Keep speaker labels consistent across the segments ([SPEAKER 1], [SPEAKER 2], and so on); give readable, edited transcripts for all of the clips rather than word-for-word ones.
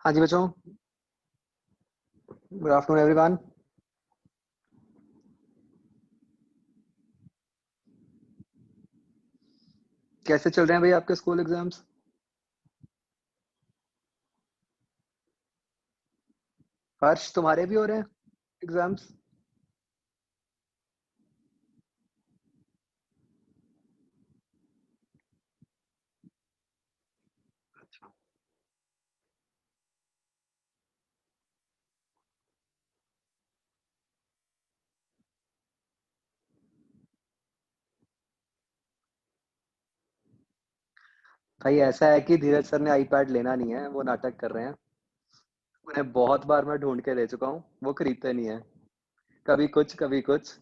[SPEAKER 1] हाँ जी बच्चों, good afternoon everyone. कैसे चल रहे हैं भाई आपके स्कूल एग्जाम्स? हर्ष, तुम्हारे भी हो रहे हैं एग्जाम्स? भाई ऐसा है कि धीरज सर ने आईपैड लेना नहीं है, वो नाटक कर रहे हैं। उन्हें बहुत बार मैं ढूंढ के दे चुका हूँ, वो खरीदते नहीं है। कभी कुछ कभी कुछ।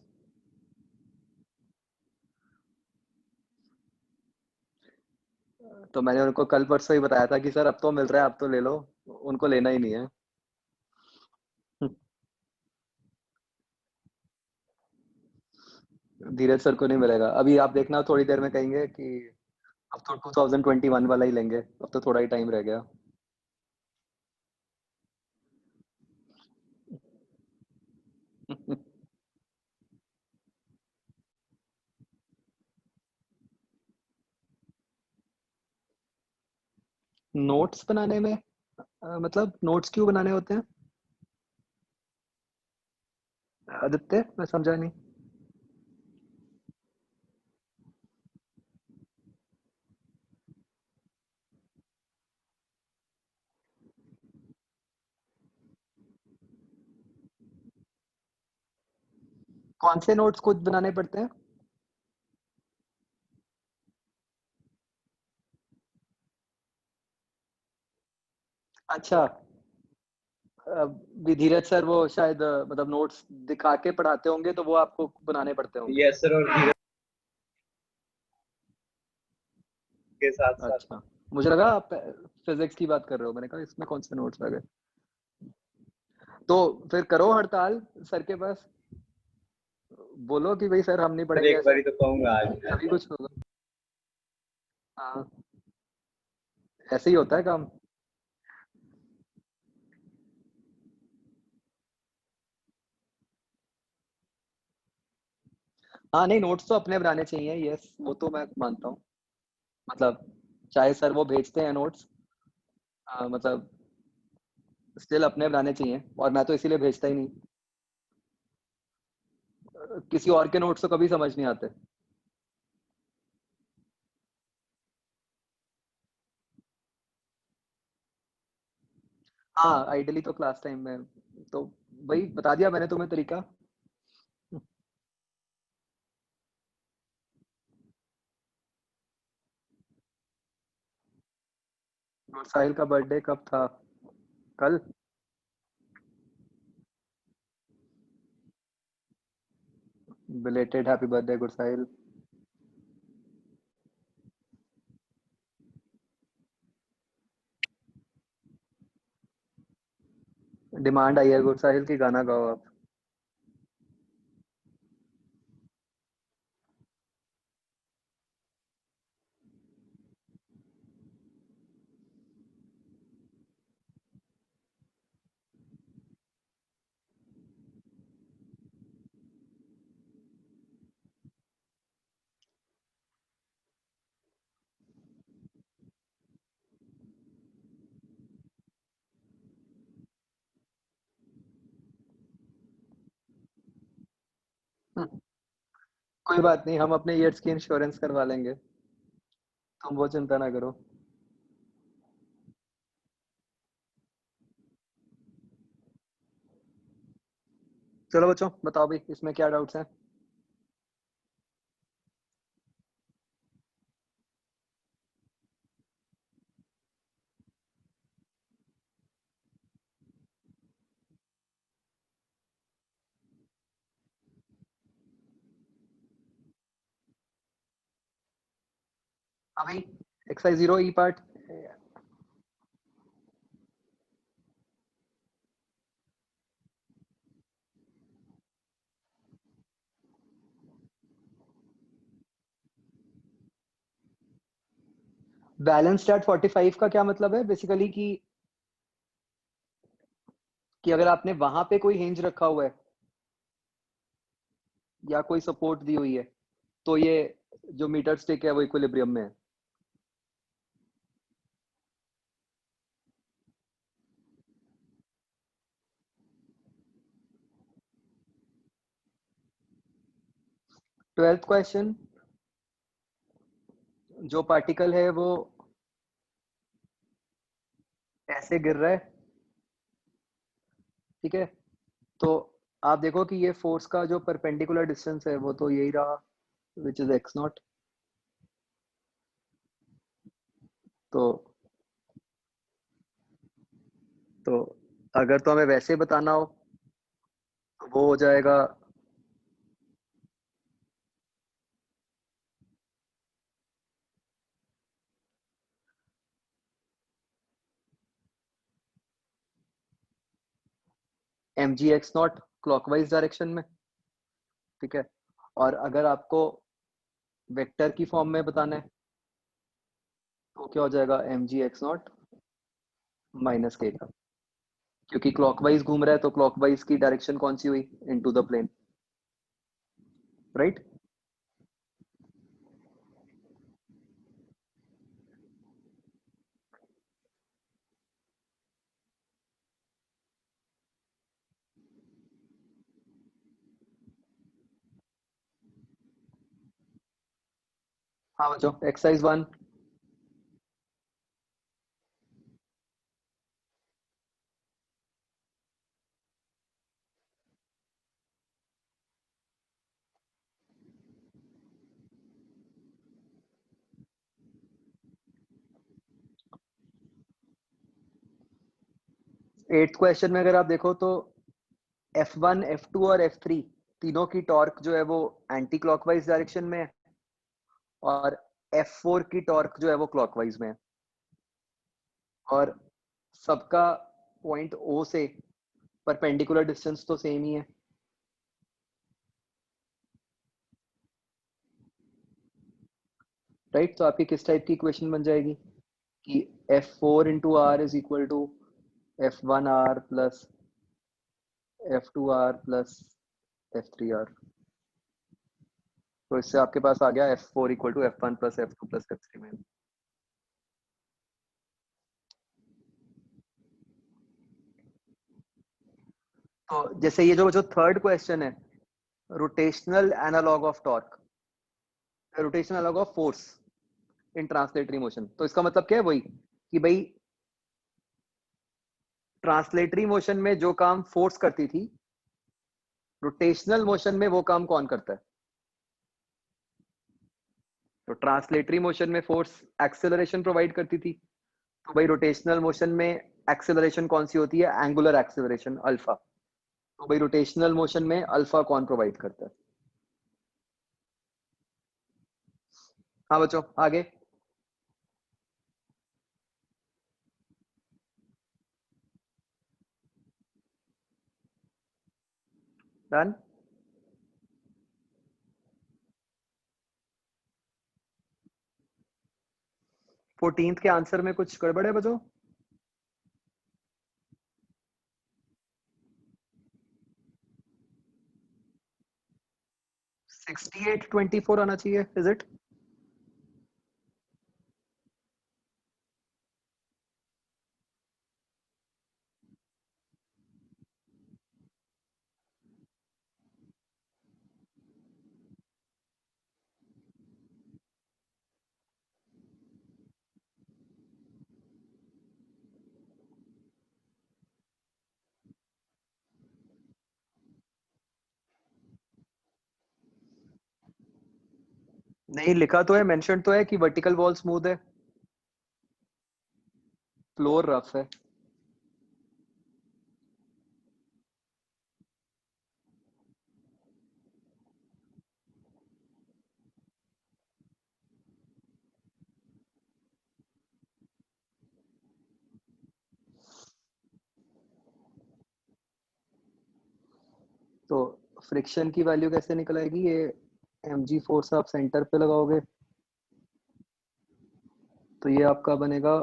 [SPEAKER 1] तो मैंने उनको कल परसों ही बताया था कि सर अब तो मिल रहा है, अब तो ले लो। उनको लेना ही नहीं है। धीरज सर को नहीं मिलेगा। अभी आप देखना, थोड़ी देर में कहेंगे कि अब तो 2021 वाला ही लेंगे, अब तो थोड़ा ही टाइम रह गया। नोट्स बनाने में मतलब नोट्स क्यों बनाने होते हैं आदित्य? मैं समझा नहीं। कौन से नोट्स खुद बनाने पड़ते हैं? अच्छा। धीरज सर वो शायद मतलब नोट्स दिखा के पढ़ाते होंगे, तो वो आपको बनाने पड़ते होंगे।
[SPEAKER 2] Yes sir. और धीरज के साथ साथ
[SPEAKER 1] अच्छा, मुझे लगा आप फिजिक्स की बात कर रहे हो, मैंने कहा इसमें कौन से नोट्स आ गए। तो फिर करो हड़ताल सर के पास, बोलो कि भाई सर हम नहीं
[SPEAKER 2] सर
[SPEAKER 1] पढ़ेंगे
[SPEAKER 2] एक
[SPEAKER 1] ऐसे,
[SPEAKER 2] बारी तो कहूंगा आज।
[SPEAKER 1] तभी कुछ होगा। हाँ, ऐसे ही होता है काम। हाँ नहीं, नोट्स तो अपने बनाने चाहिए, यस वो तो मैं मानता हूँ। मतलब चाहे सर वो भेजते हैं नोट्स, मतलब स्टिल अपने बनाने चाहिए, और मैं तो इसीलिए भेजता ही नहीं। किसी और के नोट्स तो कभी समझ नहीं आते। हाँ आइडियली तो क्लास टाइम में। तो वही बता दिया मैंने तुम्हें तरीका। और साहिल का बर्थडे कब था? कल? बिलेटेड हैप्पी बर्थडे गुड साहिल। डिमांड आई है गुड साहिल की, गाना गाओ आप। कोई बात नहीं, हम अपने ईयर्स की इंश्योरेंस करवा लेंगे, तुम वो चिंता ना करो। चलो बच्चों बताओ भाई, इसमें क्या डाउट्स हैं? अभी एक्सरसाइज 0 ई पार्ट। बैलेंस स्टार्ट 45 का क्या मतलब है बेसिकली कि कि अगर आपने वहां पे कोई हिंज रखा हुआ है या कोई सपोर्ट दी हुई है, तो ये जो मीटर स्टिक है वो इक्विलिब्रियम में है। ट्वेल्थ क्वेश्चन, जो पार्टिकल है वो ऐसे गिर रहा है, ठीक है, तो आप देखो कि ये फोर्स का जो परपेंडिकुलर डिस्टेंस है वो तो यही रहा, विच इज एक्स नॉट। तो तो अगर तो हमें वैसे बताना हो तो वो हो जाएगा m g x naught clockwise direction में, ठीक है। और अगर आपको वेक्टर की फॉर्म में बताना है तो क्या हो जाएगा, m g x naught minus के का, क्योंकि क्लॉकवाइज घूम रहा है तो क्लॉकवाइज की डायरेक्शन कौन सी हुई, इनटू द प्लेन, राइट। हाँ बच्चों, एक्सरसाइज 1। 8th क्वेश्चन में अगर आप देखो तो F1, F2 और F3 तीनों की टॉर्क जो है वो एंटी क्लॉकवाइज डायरेक्शन में है, और F4 की टॉर्क जो है वो क्लॉकवाइज में है, और सबका पॉइंट O से परपेंडिकुलर डिस्टेंस तो सेम ही है, राइट। तो आपकी किस टाइप की इक्वेशन बन जाएगी कि F4 into R is equal to F1R plus F2R plus F3R। तो इससे आपके पास आ गया F4 equal to F1 plus F2 plus F3 में। तो जैसे ये जो जो थर्ड क्वेश्चन है, rotational analog of torque, rotational analog of force in translatory motion, तो इसका मतलब क्या है, वही कि भाई ट्रांसलेटरी मोशन में जो काम फोर्स करती थी, रोटेशनल मोशन में वो काम कौन करता है। तो ट्रांसलेटरी मोशन में फोर्स एक्सेलरेशन प्रोवाइड करती थी, तो भाई रोटेशनल मोशन में एक्सेलरेशन कौन सी होती है, एंगुलर एक्सेलरेशन अल्फा। तो भाई रोटेशनल मोशन में अल्फा कौन प्रोवाइड करता है। हाँ बच्चों, आगे। डन। 14th के आंसर में कुछ गड़बड़ है बच्चों। 6824 आना चाहिए, इज इट। नहीं, लिखा तो है, मेंशन तो है कि वर्टिकल वॉल स्मूथ है, फ्लोर रफ है। तो फ्रिक्शन की वैल्यू कैसे निकल आएगी, ये एम जी फोर्स आप सेंटर पे लगाओगे तो ये आपका बनेगा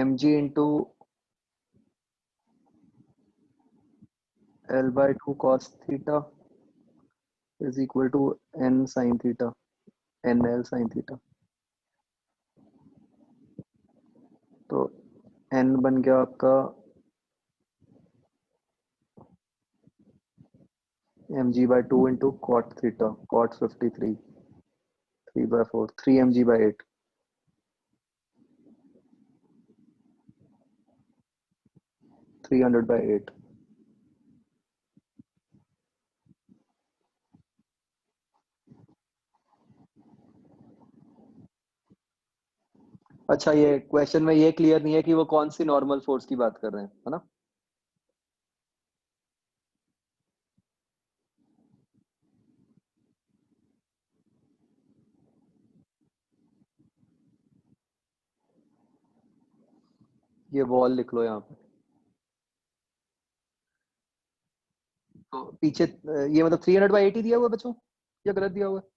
[SPEAKER 1] mg into L by 2 cos theta is equal to n sin theta, nl sin theta. तो n बन गया आपका mg by 2 into cot theta, cot 53, 3 by 4, 3 mg by 8. Three hundred by 8. अच्छा, ये क्वेश्चन में ये क्लियर नहीं है कि वो कौन सी नॉर्मल फोर्स की बात कर रहे हैं, है ना? ये वॉल लिख लो यहाँ पे। तो पीछे ये मतलब 300/80 दिया हुआ है बच्चों, या गलत दिया हुआ है?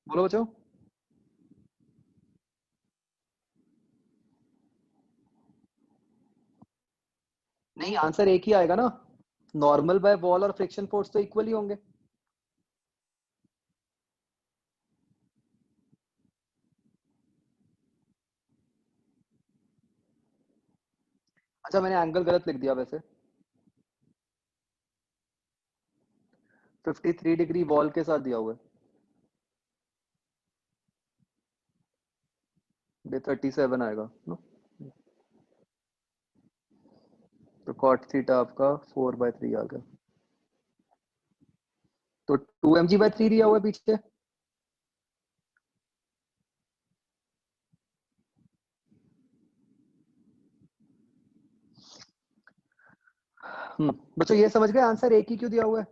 [SPEAKER 1] बोलो बच्चों। नहीं, आंसर एक ही आएगा ना। नॉर्मल बाय वॉल और फ्रिक्शन फोर्स तो इक्वल ही होंगे। अच्छा, मैंने एंगल गलत लिख दिया वैसे। 53 डिग्री वॉल के साथ दिया हुआ है। ये 37 आएगा ना। तो कॉट थीटा आपका 4/3 आ गया। तो 2 mg/3 दिया हुआ है पीछे। बच्चों ये समझ गए आंसर एक ही क्यों दिया हुआ है?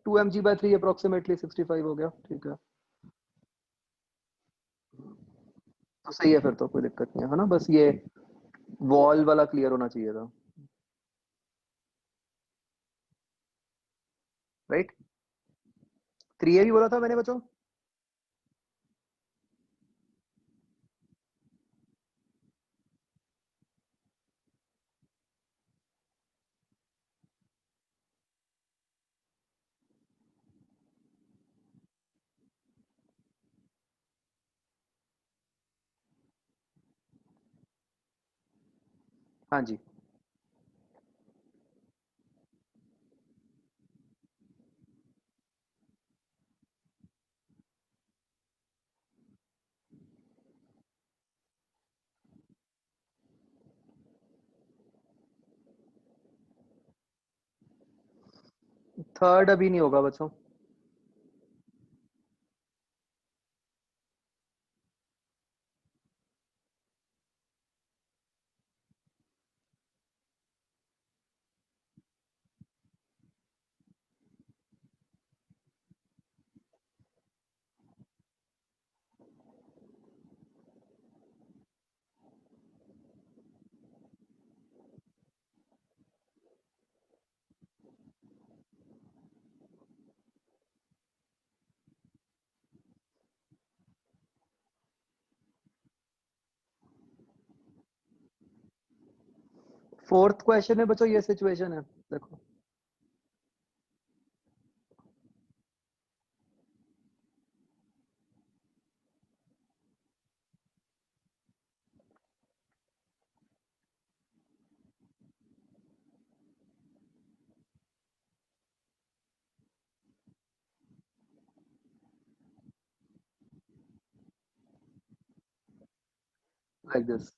[SPEAKER 1] 2 mg/3 अप्रोक्सीमेटली 65 हो गया, ठीक है। तो सही है, फिर तो कोई दिक्कत नहीं है ना, बस ये वॉल वाला क्लियर होना चाहिए था, राइट? 3a भी बोला था मैंने बच्चों। हाँ जी। थर्ड अभी नहीं होगा बच्चों। फोर्थ क्वेश्चन है बच्चों, ये सिचुएशन है, देखो। Like this.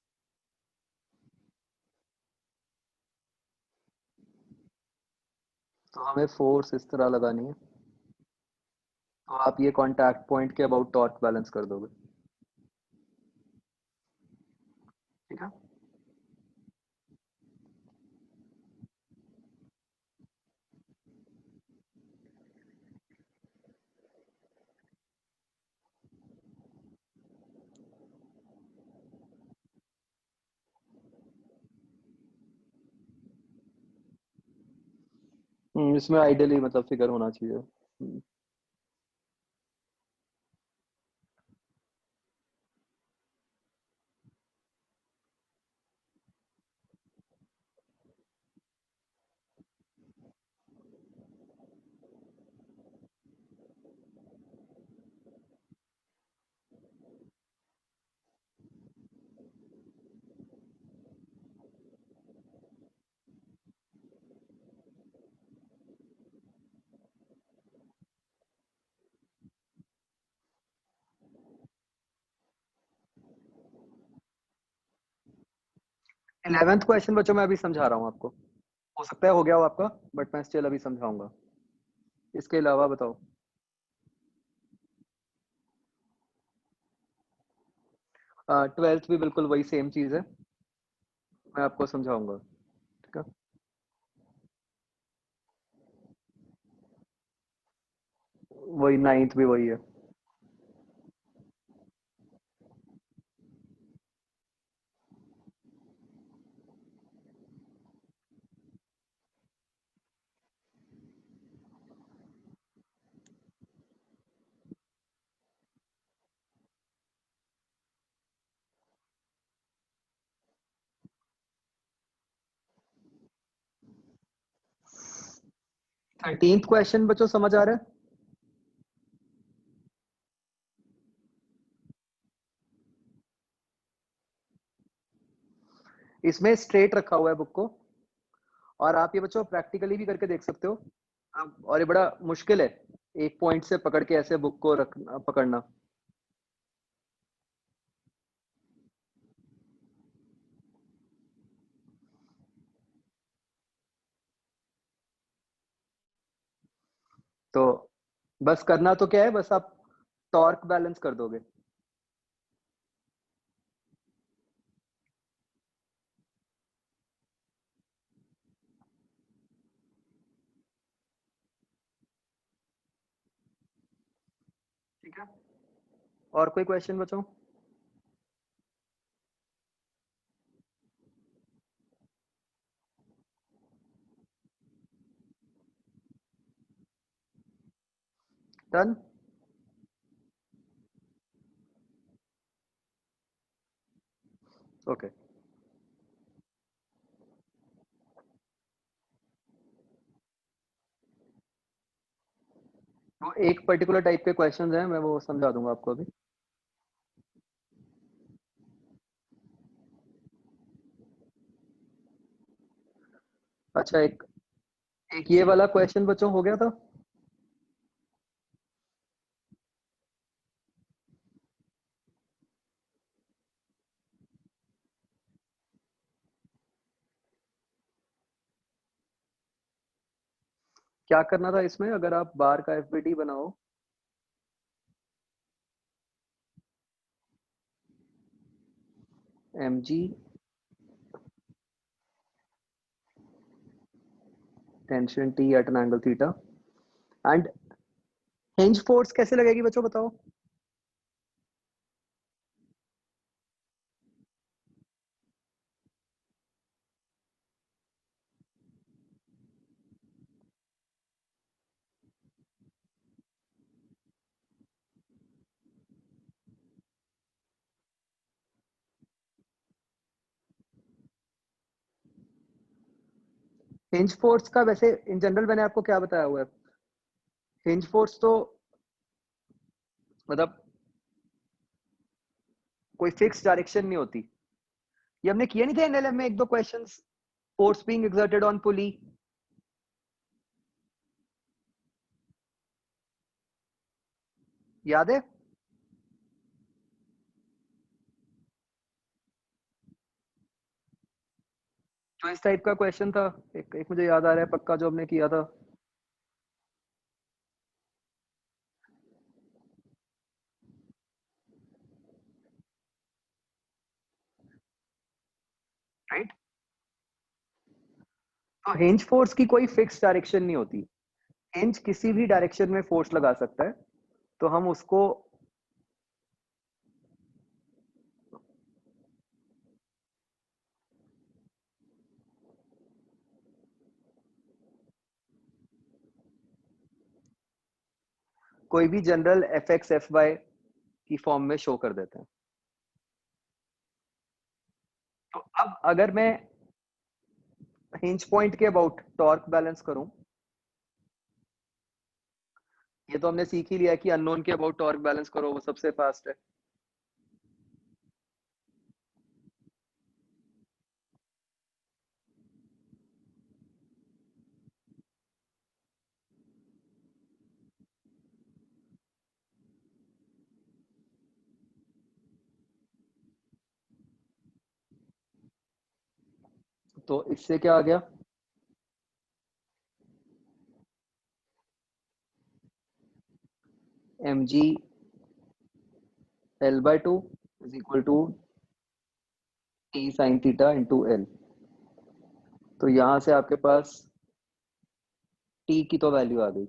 [SPEAKER 1] तो हमें फोर्स इस तरह लगानी है, तो आप ये कांटेक्ट पॉइंट के अबाउट टॉर्क बैलेंस कर दोगे, ठीक है। इसमें आइडियली मतलब फिगर होना चाहिए। 11th क्वेश्चन बच्चों मैं अभी समझा रहा हूँ आपको, हो सकता है हो गया हो आपका, बट मैं स्टिल अभी समझाऊंगा। इसके अलावा बताओ। 12th भी बिल्कुल वही सेम चीज है, मैं आपको समझाऊंगा। ठीक है, वही 9th भी वही है। 13th क्वेश्चन बच्चों समझ आ रहा है? इसमें स्ट्रेट रखा हुआ है बुक को, और आप ये बच्चों प्रैक्टिकली भी करके देख सकते हो। और ये बड़ा मुश्किल है एक पॉइंट से पकड़ के ऐसे बुक को रखना, पकड़ना। तो बस करना तो क्या है, बस आप टॉर्क बैलेंस कर दोगे। ठीक है, और कोई क्वेश्चन बच्चों? डन। ओके, वो एक पर्टिकुलर टाइप के क्वेश्चंस हैं, मैं वो समझा दूंगा आपको अभी। अच्छा, एक एक ये वाला क्वेश्चन बच्चों हो गया था। क्या करना था इसमें, अगर आप बार का एफबीटी बनाओ, m g tension T at an angle theta, and hinge force कैसे लगेगी बच्चों बताओ। हिंज फोर्स का वैसे इन जनरल मैंने आपको क्या बताया हुआ है, हिंज फोर्स तो मतलब कोई फिक्स डायरेक्शन नहीं होती। ये हमने किया नहीं था एनएलएम में एक दो questions, force being exerted on pulley. याद है? जो इस टाइप का क्वेश्चन था, एक मुझे याद आ रहा है पक्का, जो हमने किया था। राइट, तो हिंज फोर्स की कोई फिक्स डायरेक्शन नहीं होती, हिंज किसी भी डायरेक्शन में फोर्स लगा सकता है, तो हम उसको कोई भी general F x F y की फॉर्म में शो कर देते हैं। तो अब अगर मैं हिंज पॉइंट के अबाउट टॉर्क बैलेंस करूं, ये तो हमने सीख ही लिया कि अननोन के अबाउट टॉर्क बैलेंस करो, वो सबसे फास्ट है। तो इससे क्या आ गया, m g l by two is equal to T sine theta into l. तो यहां से आपके पास टी की तो वैल्यू आ गई,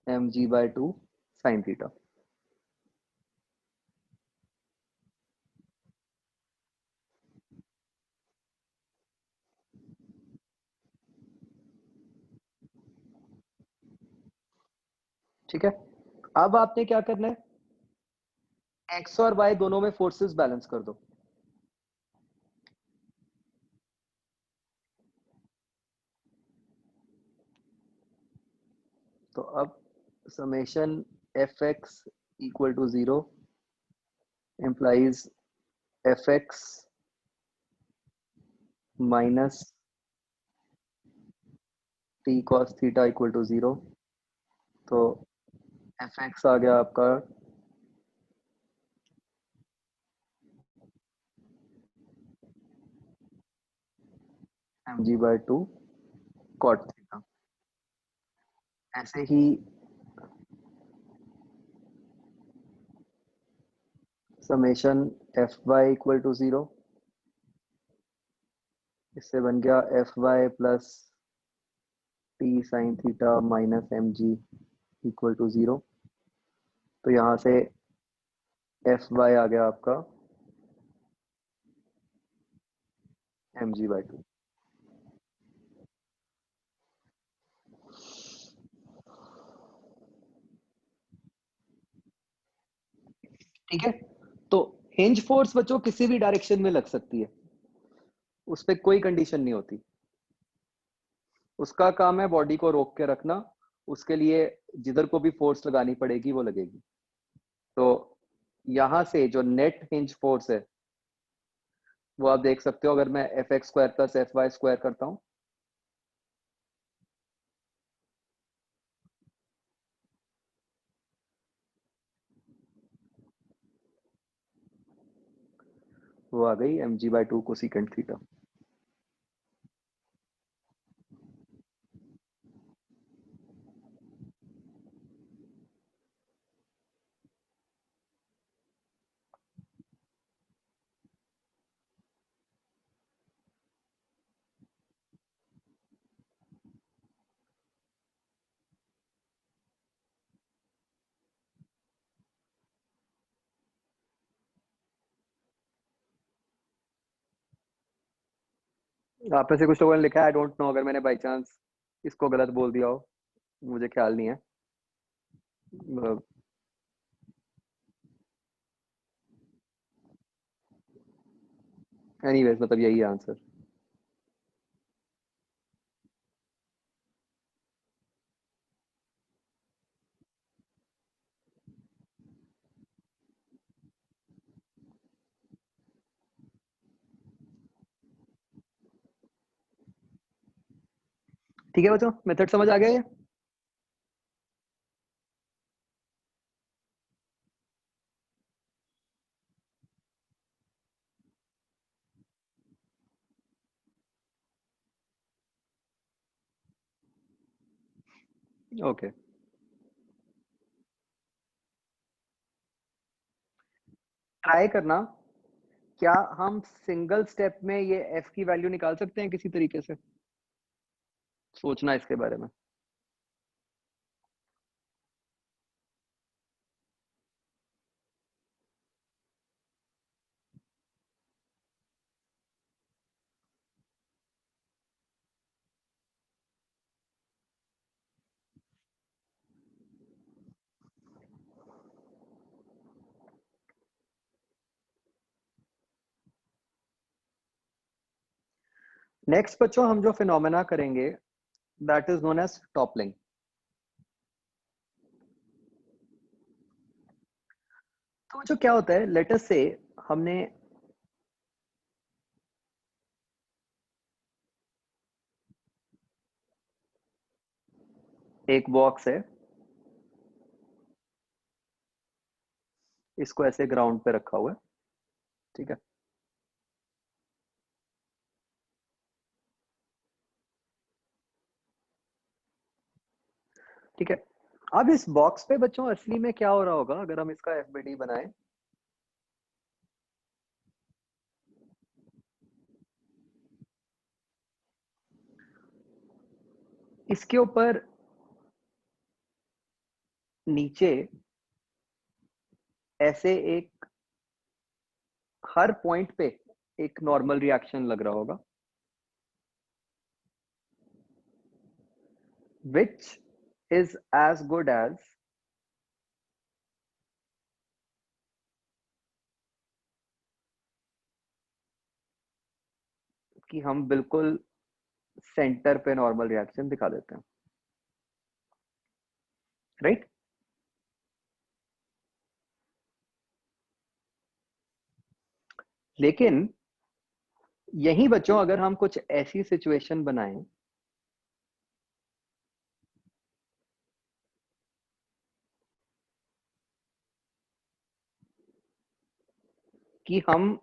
[SPEAKER 1] m ji by two sine theta. ठीक है, अब आपने क्या करना है, एक्स और वाई दोनों में फोर्सेस बैलेंस कर दो। तो अब summation F X equal to zero implies F X minus T cos theta equal to zero. तो एफ एक्स आ गया आपका M ji by two cot theta. ऐसे ही summation F Y equal to zero, इससे बन गया F Y plus T sine theta minus M G equal to zero. तो यहाँ से एफ वाई आ गया आपका एम जी बाय टू। ठीक है, तो हिंज फोर्स बच्चों किसी भी डायरेक्शन में लग सकती है, उस पर कोई कंडीशन नहीं होती। उसका काम है बॉडी को रोक के रखना, उसके लिए जिधर को भी फोर्स लगानी पड़ेगी वो लगेगी। तो यहां से जो नेट हिंज फोर्स है वो आप देख सकते हो, अगर मैं F x square plus F y square करता हूं, वो आ गई m ji by two cosecant theta. आप में से कुछ लोगों ने लिखा है आई डोंट नो, अगर मैंने बाई चांस इसको गलत बोल दिया हो, मुझे ख्याल नहीं है। एनीवेज मतलब यही है आंसर। ठीक है बच्चों, मेथड समझ आ गया ये? ओके, ट्राई करना, क्या हम सिंगल स्टेप में ये एफ की वैल्यू निकाल सकते हैं किसी तरीके से? सोचना इसके बारे में। नेक्स्ट बच्चों हम जो फिनोमेना करेंगे that is known as toppling. तो जो क्या होता है, लेट अस से हमने एक बॉक्स है, इसको ऐसे ग्राउंड पे रखा हुआ है, ठीक है। ठीक है, अब इस बॉक्स पे बच्चों असली में क्या हो रहा होगा अगर हम इसका एफबीडी बनाएं। इसके ऊपर नीचे ऐसे एक हर पॉइंट पे एक नॉर्मल रिएक्शन लग रहा होगा, which is as good as कि हम बिल्कुल सेंटर पे नॉर्मल रिएक्शन दिखा देते हैं, राइट। लेकिन यही बच्चों अगर हम कुछ ऐसी सिचुएशन बनाएं कि हम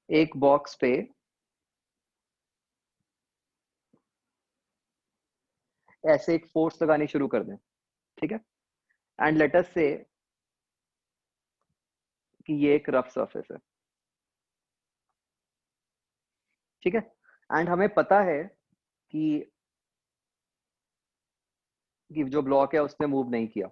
[SPEAKER 1] एक बॉक्स पे ऐसे एक फोर्स लगानी शुरू कर दें, ठीक है, एंड लेट अस से कि ये एक रफ सरफेस है, ठीक है, एंड हमें पता है कि जो ब्लॉक है उसने मूव नहीं किया।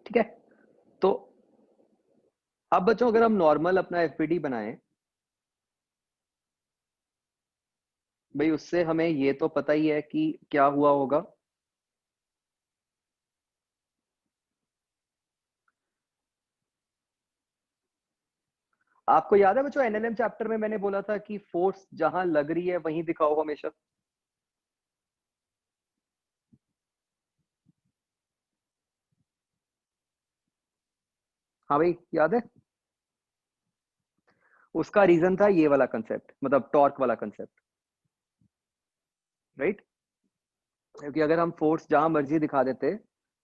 [SPEAKER 1] ठीक है, तो अब बच्चों अगर हम नॉर्मल अपना एफपीडी बनाएं, भाई उससे हमें ये तो पता ही है कि क्या हुआ होगा। आपको याद है बच्चों एनएलएम चैप्टर में मैंने बोला था कि फोर्स जहां लग रही है वहीं दिखाओ हमेशा। हाँ भाई याद है, उसका रीजन था ये वाला कंसेप्ट, मतलब टॉर्क वाला कंसेप्ट, राइट। क्योंकि अगर हम फोर्स जहां मर्जी दिखा देते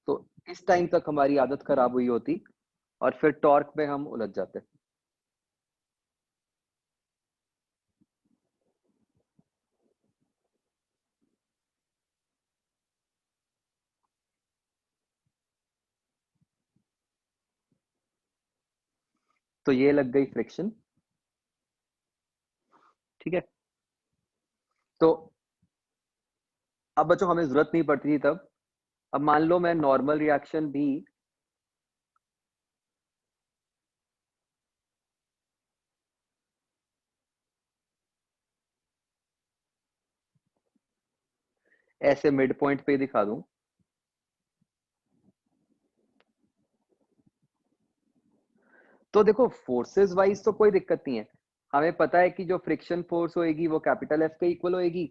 [SPEAKER 1] तो इस टाइम तक हमारी आदत खराब हुई होती और फिर टॉर्क में हम उलझ जाते। तो ये लग गई फ्रिक्शन, ठीक है। तो अब बच्चों हमें जरूरत नहीं पड़ती थी तब। अब मान लो मैं नॉर्मल रिएक्शन भी ऐसे मिड पॉइंट पे दिखा दूं, तो देखो फोर्सेस वाइज तो कोई दिक्कत नहीं है। हमें पता है कि जो फ्रिक्शन फोर्स होएगी वो कैपिटल एफ के इक्वल होएगी,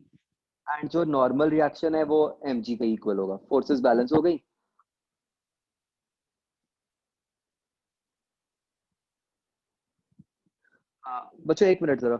[SPEAKER 1] एंड जो नॉर्मल रिएक्शन है वो एम जी के इक्वल होगा। फोर्सेस बैलेंस हो गई। हाँ बच्चों एक मिनट जरा।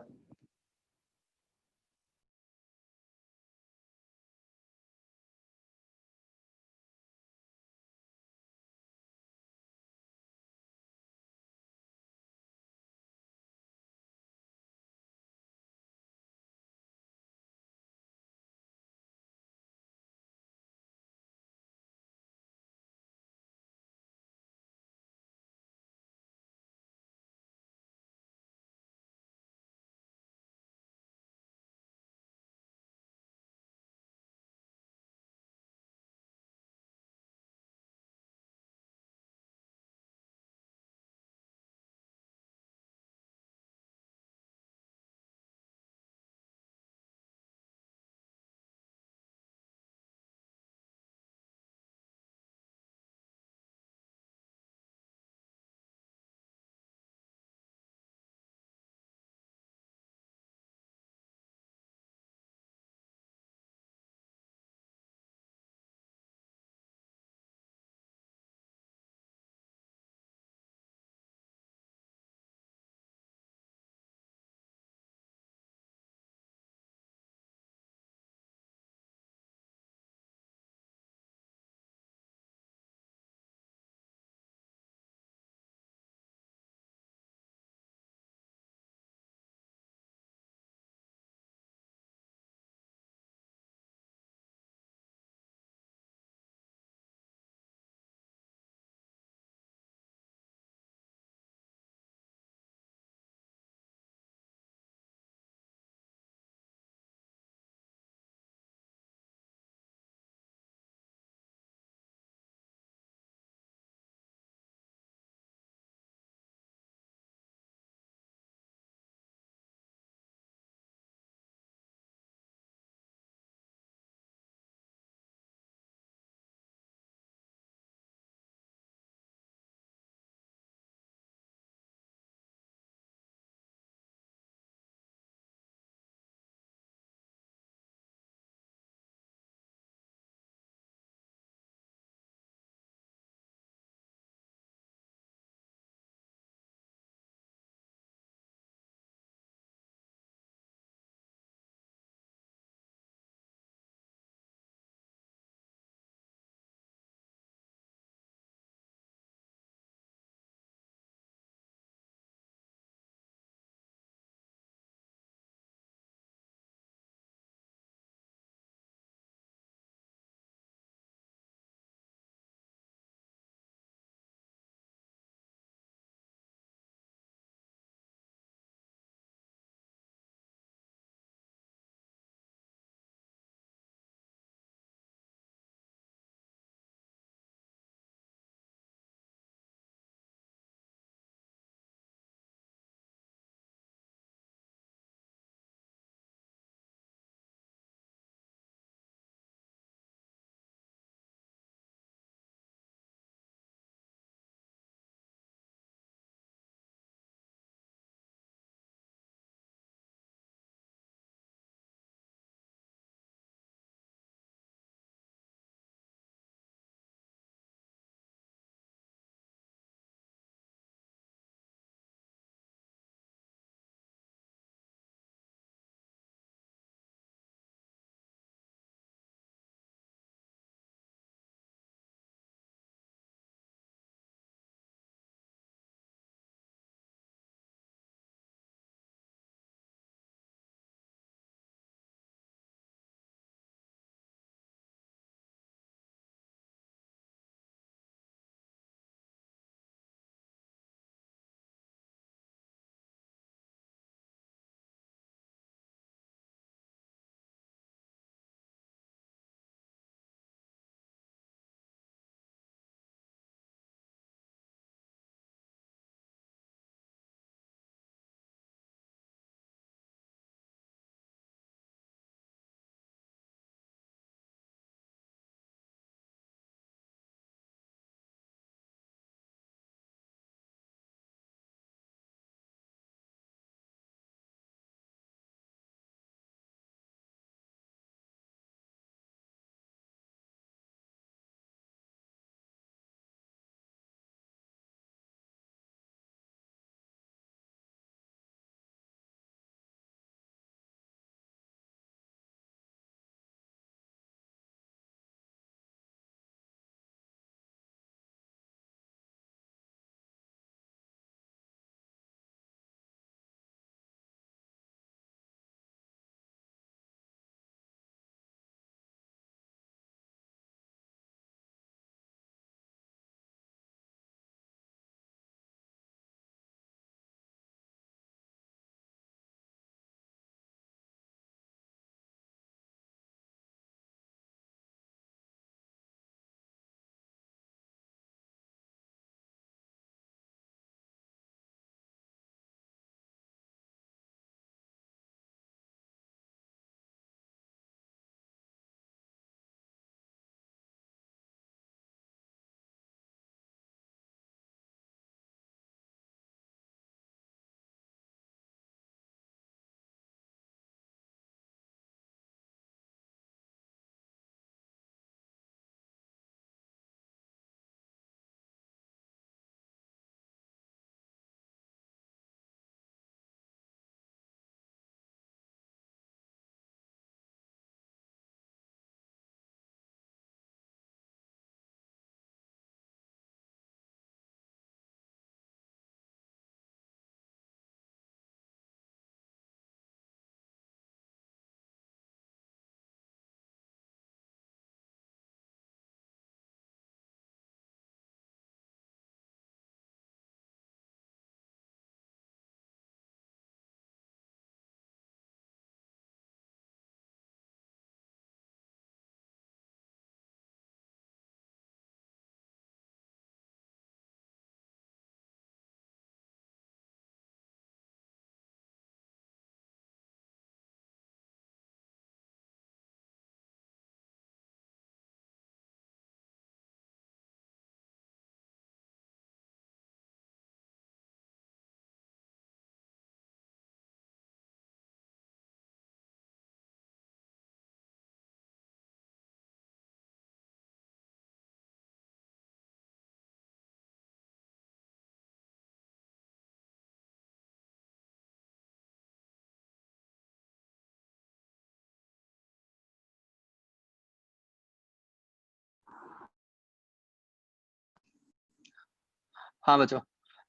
[SPEAKER 1] हाँ बच्चों,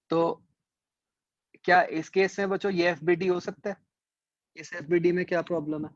[SPEAKER 1] तो क्या इस केस में बच्चों ये एफबीडी हो सकता है? इस एफबीडी में क्या प्रॉब्लम है?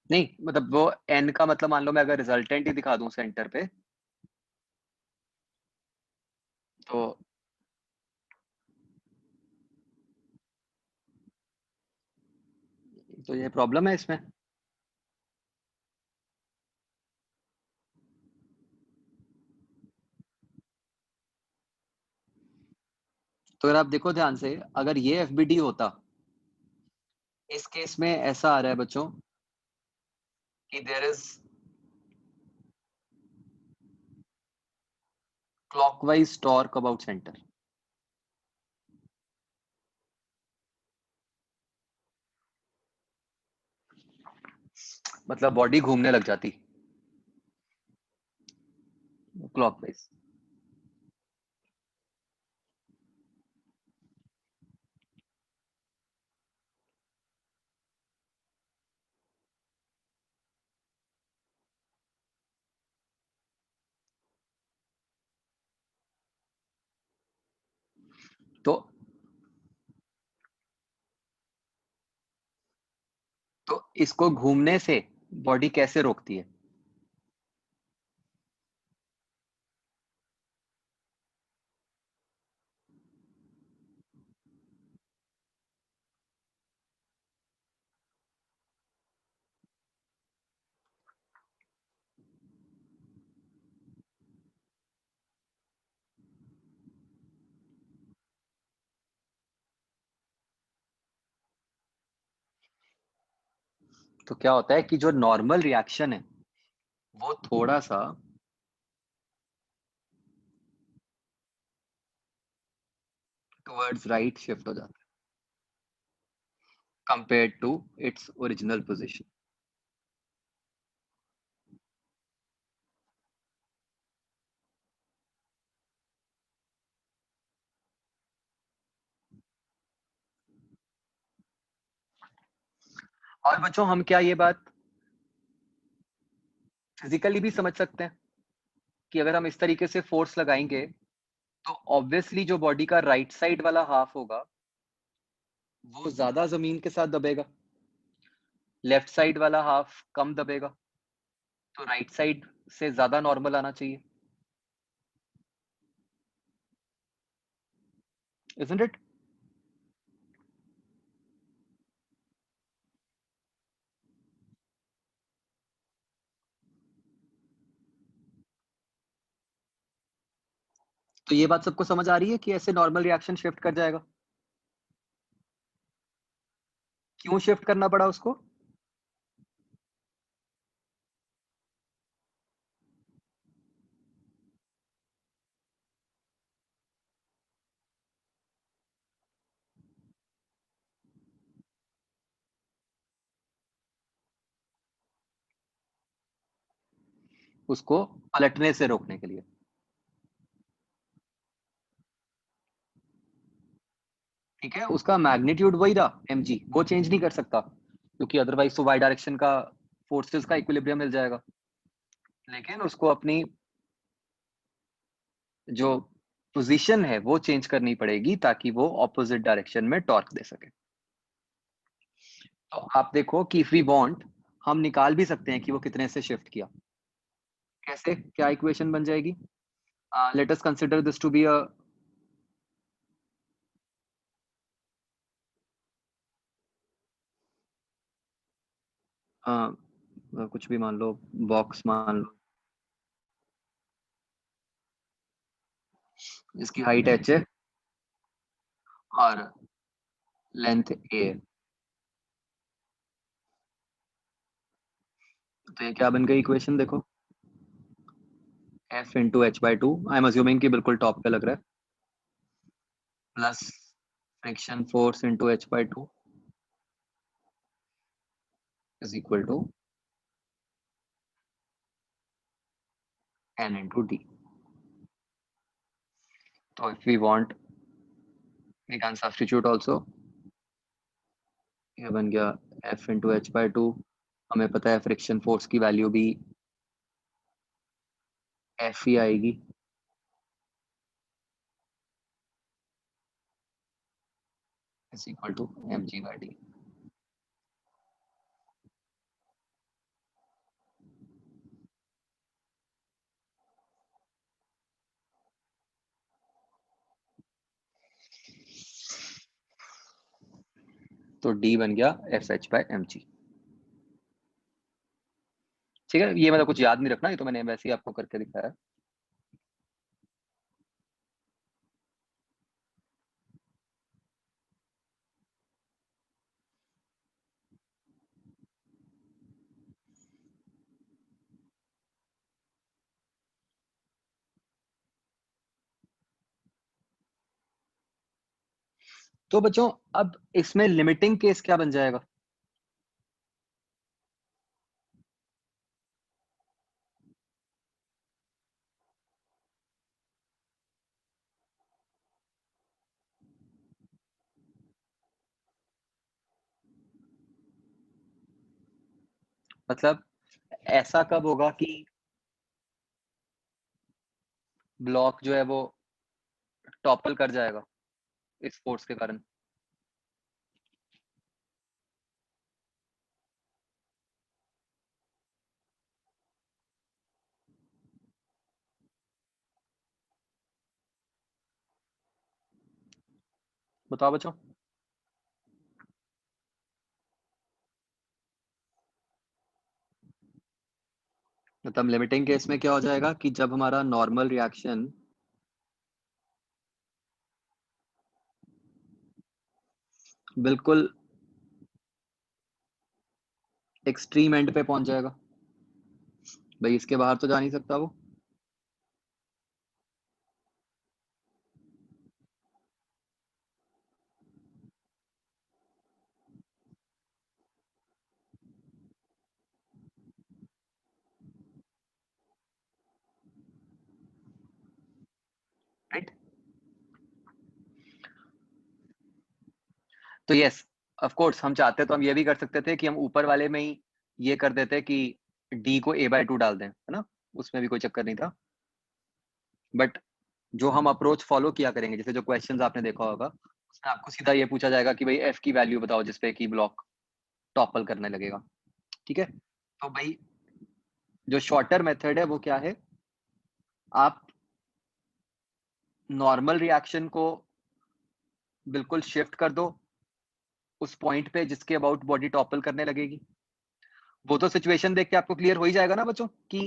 [SPEAKER 1] नहीं मतलब वो एन का मतलब मान लो मैं अगर रिजल्टेंट ही दिखा दूं सेंटर पे तो ये प्रॉब्लम है इसमें। तो अगर आप देखो ध्यान से, अगर ये एफबीडी होता, इस केस में ऐसा आ रहा है बच्चों कि there is clockwise torque about centre. मतलब बॉडी घूमने लग जाती क्लॉकवाइज। तो इसको घूमने से बॉडी कैसे रोकती है? तो क्या होता है कि जो नॉर्मल रिएक्शन है वो थोड़ा सा टुवर्ड्स राइट शिफ्ट हो जाता है compare to its original position. और बच्चों हम क्या ये बात फिजिकली भी समझ सकते हैं कि अगर हम इस तरीके से फोर्स लगाएंगे तो ऑब्वियसली जो बॉडी का राइट साइड वाला हाफ होगा वो ज्यादा जमीन के साथ दबेगा, लेफ्ट साइड वाला हाफ कम दबेगा, तो राइट साइड से ज्यादा नॉर्मल आना चाहिए, isn't it? तो ये बात सबको समझ आ रही है कि ऐसे नॉर्मल रिएक्शन शिफ्ट कर जाएगा। क्यों शिफ्ट करना पड़ा उसको? उसको पलटने से रोकने के लिए। ठीक है, उसका मैग्नीट्यूड वही रहा mg, वो चेंज नहीं कर सकता क्योंकि अदरवाइज तो वाई डायरेक्शन का फोर्सेस का इक्विलिब्रियम मिल जाएगा। लेकिन उसको अपनी जो पोजीशन है वो चेंज करनी पड़ेगी ताकि वो ऑपोजिट डायरेक्शन में टॉर्क दे सके। तो आप देखो कि इफ वी वांट हम निकाल भी सकते हैं कि वो कितने से शिफ्ट किया। कैसे, क्या इक्वेशन बन जाएगी? Let us consider this to be a कुछ भी मान लो, बॉक्स मान लो, जिसकी हाइट h है और लेंथ a है। तो ये क्या बन गई इक्वेशन देखो, F into H by two, I'm assuming कि बिल्कुल टॉप पे लग रहा है, plus friction force into H by two is equal to N into D. तो if we want we can substitute also. ये बन गया F into H by two. हमें पता है फ्रिक्शन फोर्स की वैल्यू भी F ही आएगी. Is equal to mg by D. तो D बन गया F H by m g. ठीक है, ये मतलब कुछ याद नहीं रखना, ये तो मैंने वैसे ही आपको करके दिखाया. तो बच्चों अब इसमें लिमिटिंग केस क्या बन जाएगा? मतलब ऐसा कब होगा कि ब्लॉक जो है वो टॉपल कर जाएगा इस फोर्स के कारण? बताओ बच्चों. मतलब लिमिटिंग केस में क्या हो जाएगा कि जब हमारा नॉर्मल रिएक्शन बिल्कुल एक्सट्रीम एंड पे पहुंच जाएगा, भाई इसके बाहर तो जा नहीं सकता वो. राइट. तो यस, ऑफ कोर्स हम चाहते तो हम ये भी कर सकते थे कि हम ऊपर वाले में ही ये कर देते कि डी को a बाई टू डाल दें, है ना, उसमें भी कोई चक्कर नहीं था. बट जो हम अप्रोच फॉलो किया करेंगे, जैसे जो क्वेश्चंस आपने देखा होगा उसमें आपको सीधा ये पूछा जाएगा कि भाई एफ की वैल्यू बताओ जिसपे कि ब्लॉक टॉपल करने लगेगा. ठीक है, तो भाई जो शॉर्टर मेथड है वो क्या है, आप नॉर्मल रिएक्शन को बिल्कुल शिफ्ट कर दो उस पॉइंट पे जिसके अबाउट बॉडी टॉपल करने लगेगी. वो तो सिचुएशन देख के आपको क्लियर हो ही जाएगा ना बच्चों कि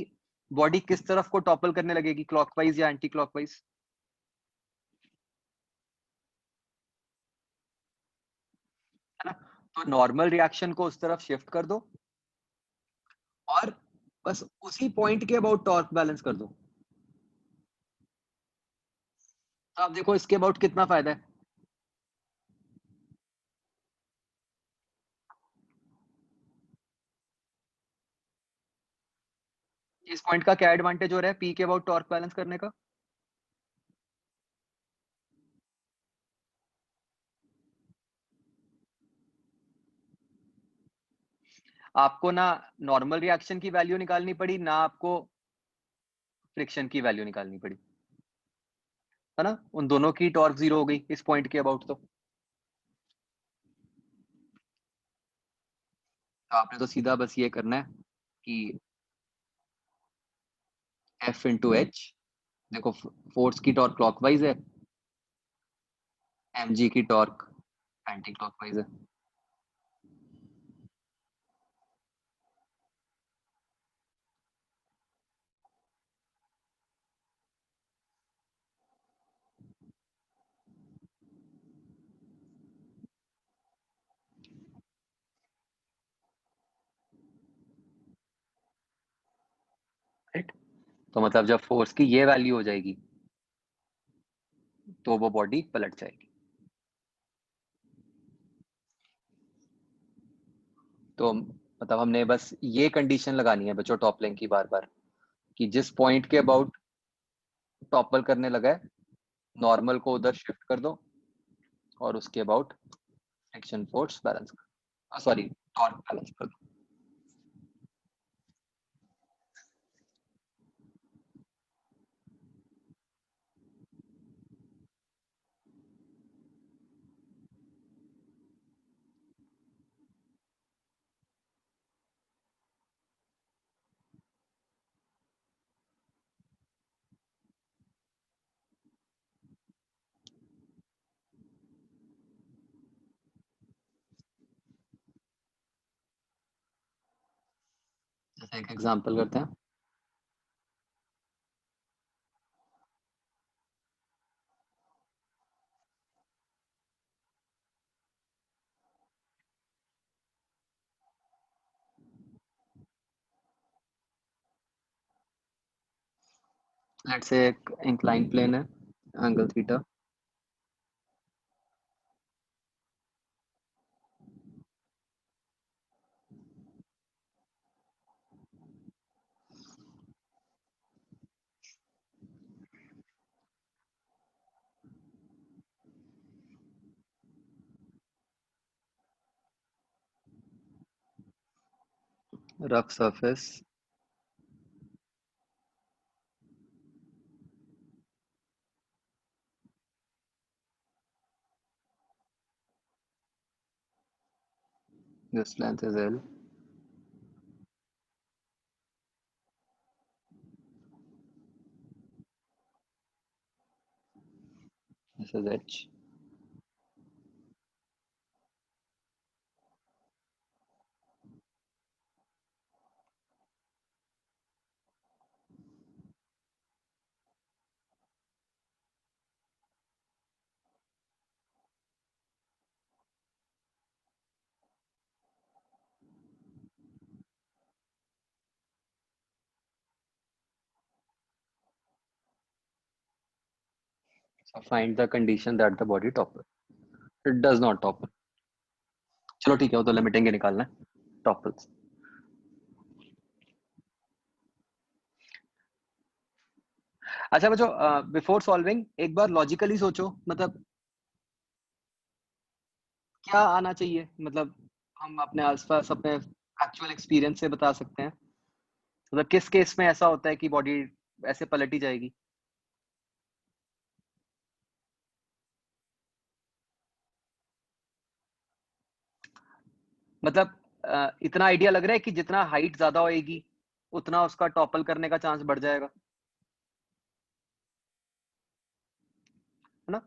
[SPEAKER 1] बॉडी किस तरफ को टॉपल करने लगेगी, क्लॉकवाइज या एंटी क्लॉकवाइज, है ना. तो नॉर्मल रिएक्शन को उस तरफ शिफ्ट कर दो और बस उसी पॉइंट के अबाउट टॉर्क बैलेंस कर दो. तो आप देखो इसके अबाउट कितना फायदा है. इस पॉइंट का क्या एडवांटेज हो रहा है पी के अबाउट टॉर्क बैलेंस करने का? आपको ना नॉर्मल रिएक्शन की वैल्यू निकालनी पड़ी, ना आपको फ्रिक्शन की वैल्यू निकालनी पड़ी, है ना. उन दोनों की टॉर्क जीरो हो गई इस पॉइंट के अबाउट. तो आपने तो सीधा बस ये करना है कि एफ इंटू एच, देखो फोर्स की टॉर्क क्लॉकवाइज है, एम जी की टॉर्क एंटी क्लॉकवाइज है. तो मतलब जब फोर्स की ये वैल्यू हो जाएगी तो वो बॉडी पलट जाएगी। तो मतलब हमने बस ये कंडीशन लगानी है बच्चों टॉपलिंग की बार बार, कि जिस पॉइंट के अबाउट टॉपल करने लगा है नॉर्मल को उधर शिफ्ट कर दो और उसके अबाउट फ्रिक्शन फोर्स बैलेंस कर, सॉरी टॉर्क बैलेंस कर दो। जैसे एक एग्जांपल करते हैं। लेट्स से एक इंक्लाइन प्लेन है, angle theta, rough surface, this length is L, this is H, so find the condition that the body topple, it does not topple। चलो ठीक है, वो तो लिमिटिंग के निकालना है टॉपल्स। अच्छा बच्चों, बिफोर सॉल्विंग एक बार लॉजिकली सोचो, मतलब क्या आना चाहिए, मतलब हम अपने आसपास अपने एक्चुअल एक्सपीरियंस से बता सकते हैं, मतलब किस केस में ऐसा होता है कि बॉडी ऐसे पलटी जाएगी। मतलब इतना आइडिया लग रहा है कि जितना हाइट ज्यादा होएगी उतना उसका टॉपल करने का चांस बढ़ जाएगा, है ना?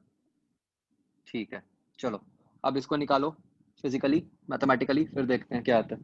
[SPEAKER 1] ठीक है, चलो अब इसको निकालो फिजिकली मैथमेटिकली, फिर देखते हैं क्या आता है।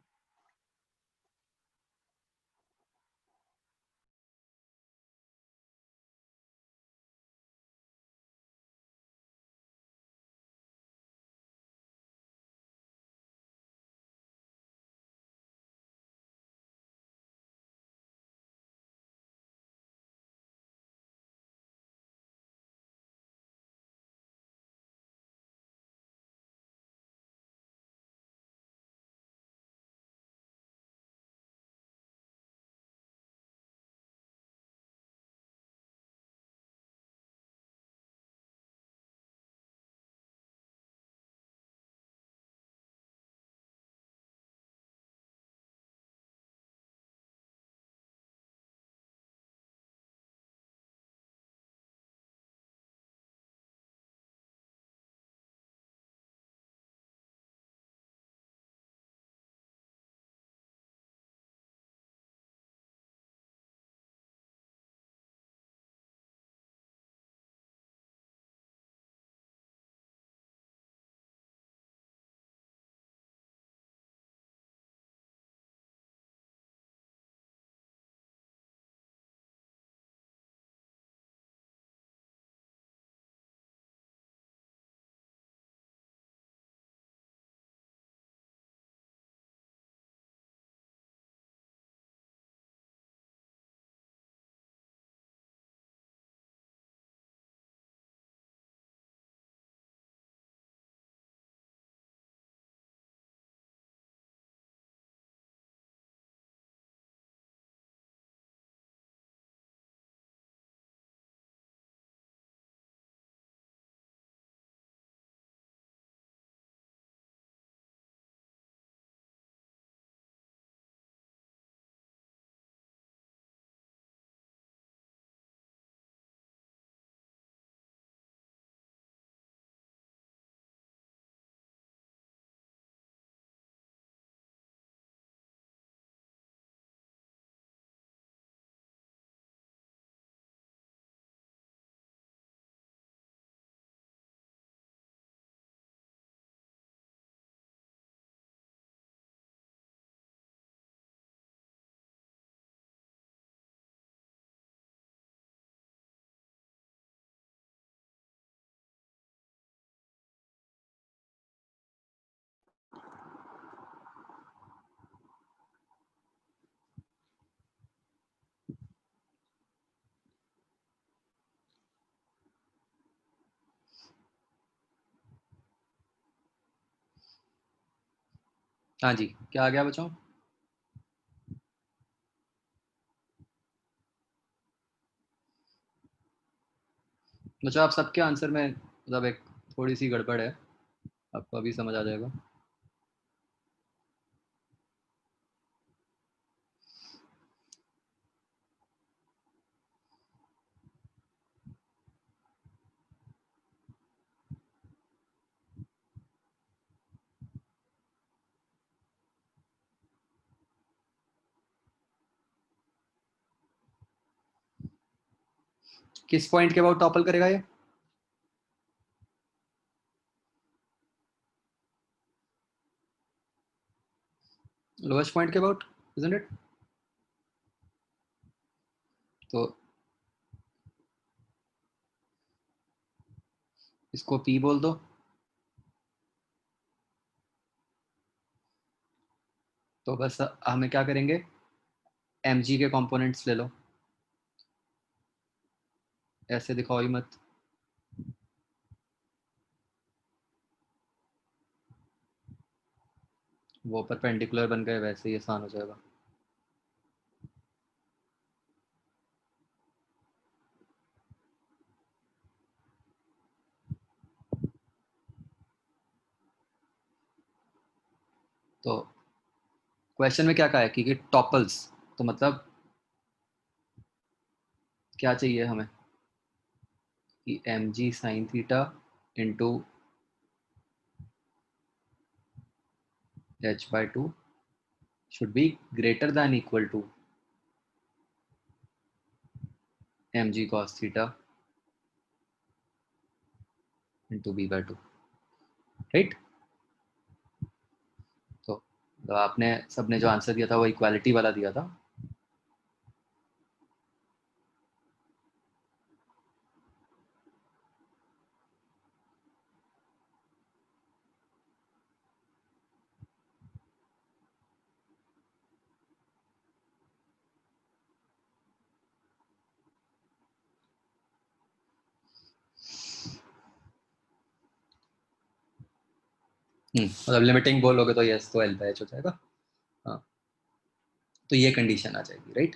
[SPEAKER 3] हाँ जी, क्या आ गया बच्चों? बच्चों आप सबके आंसर में मतलब एक थोड़ी सी गड़बड़ है, आपको अभी समझ आ जाएगा। किस पॉइंट के अबाउट टॉपल करेगा ये? लोएस्ट पॉइंट के अबाउट, इजंट इट? तो इसको पी बोल दो। तो बस हमें क्या करेंगे, एम जी के कंपोनेंट्स ले लो, ऐसे दिखाओ ही मत। वो परपेंडिकुलर बन गए, वैसे ही आसान हो जाएगा। तो क्वेश्चन में क्या कहा है कि टॉपल्स, तो मतलब क्या चाहिए हमें कि m g sine theta into H by two should be greater than equal to m g cos theta into b by two, right? तो आपने सबने जो आंसर दिया था वो इक्वालिटी वाला दिया था। मतलब लिमिटिंग बोलोगे तो यस, तो एल बाई एच हो जाएगा। हाँ, तो ये कंडीशन आ जाएगी, राइट?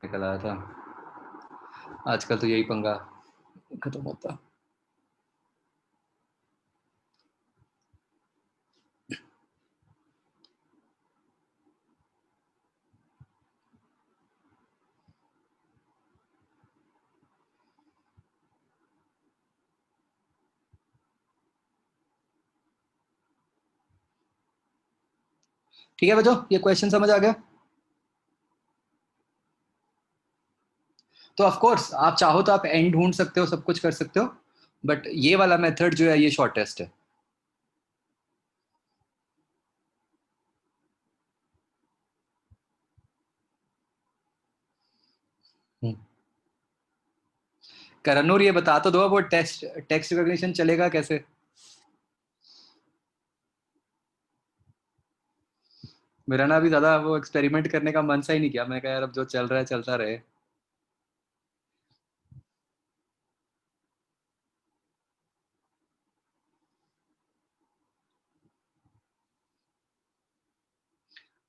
[SPEAKER 3] निकल आया था। आजकल तो यही पंगा खत्म होता। ठीक है बच्चों, ये क्वेश्चन समझ आ गया? तो ऑफ कोर्स आप चाहो तो आप एंड ढूंढ सकते हो, सब कुछ कर सकते हो, बट ये वाला मेथड जो है ये शॉर्टेस्ट है। करनूर ये बता तो दो, वो टेक्स्ट रिकॉग्निशन चलेगा कैसे? मेरा ना अभी ज्यादा वो एक्सपेरिमेंट करने का मन सा ही नहीं किया। मैं कहा यार अब जो चल रहा है चलता रहे।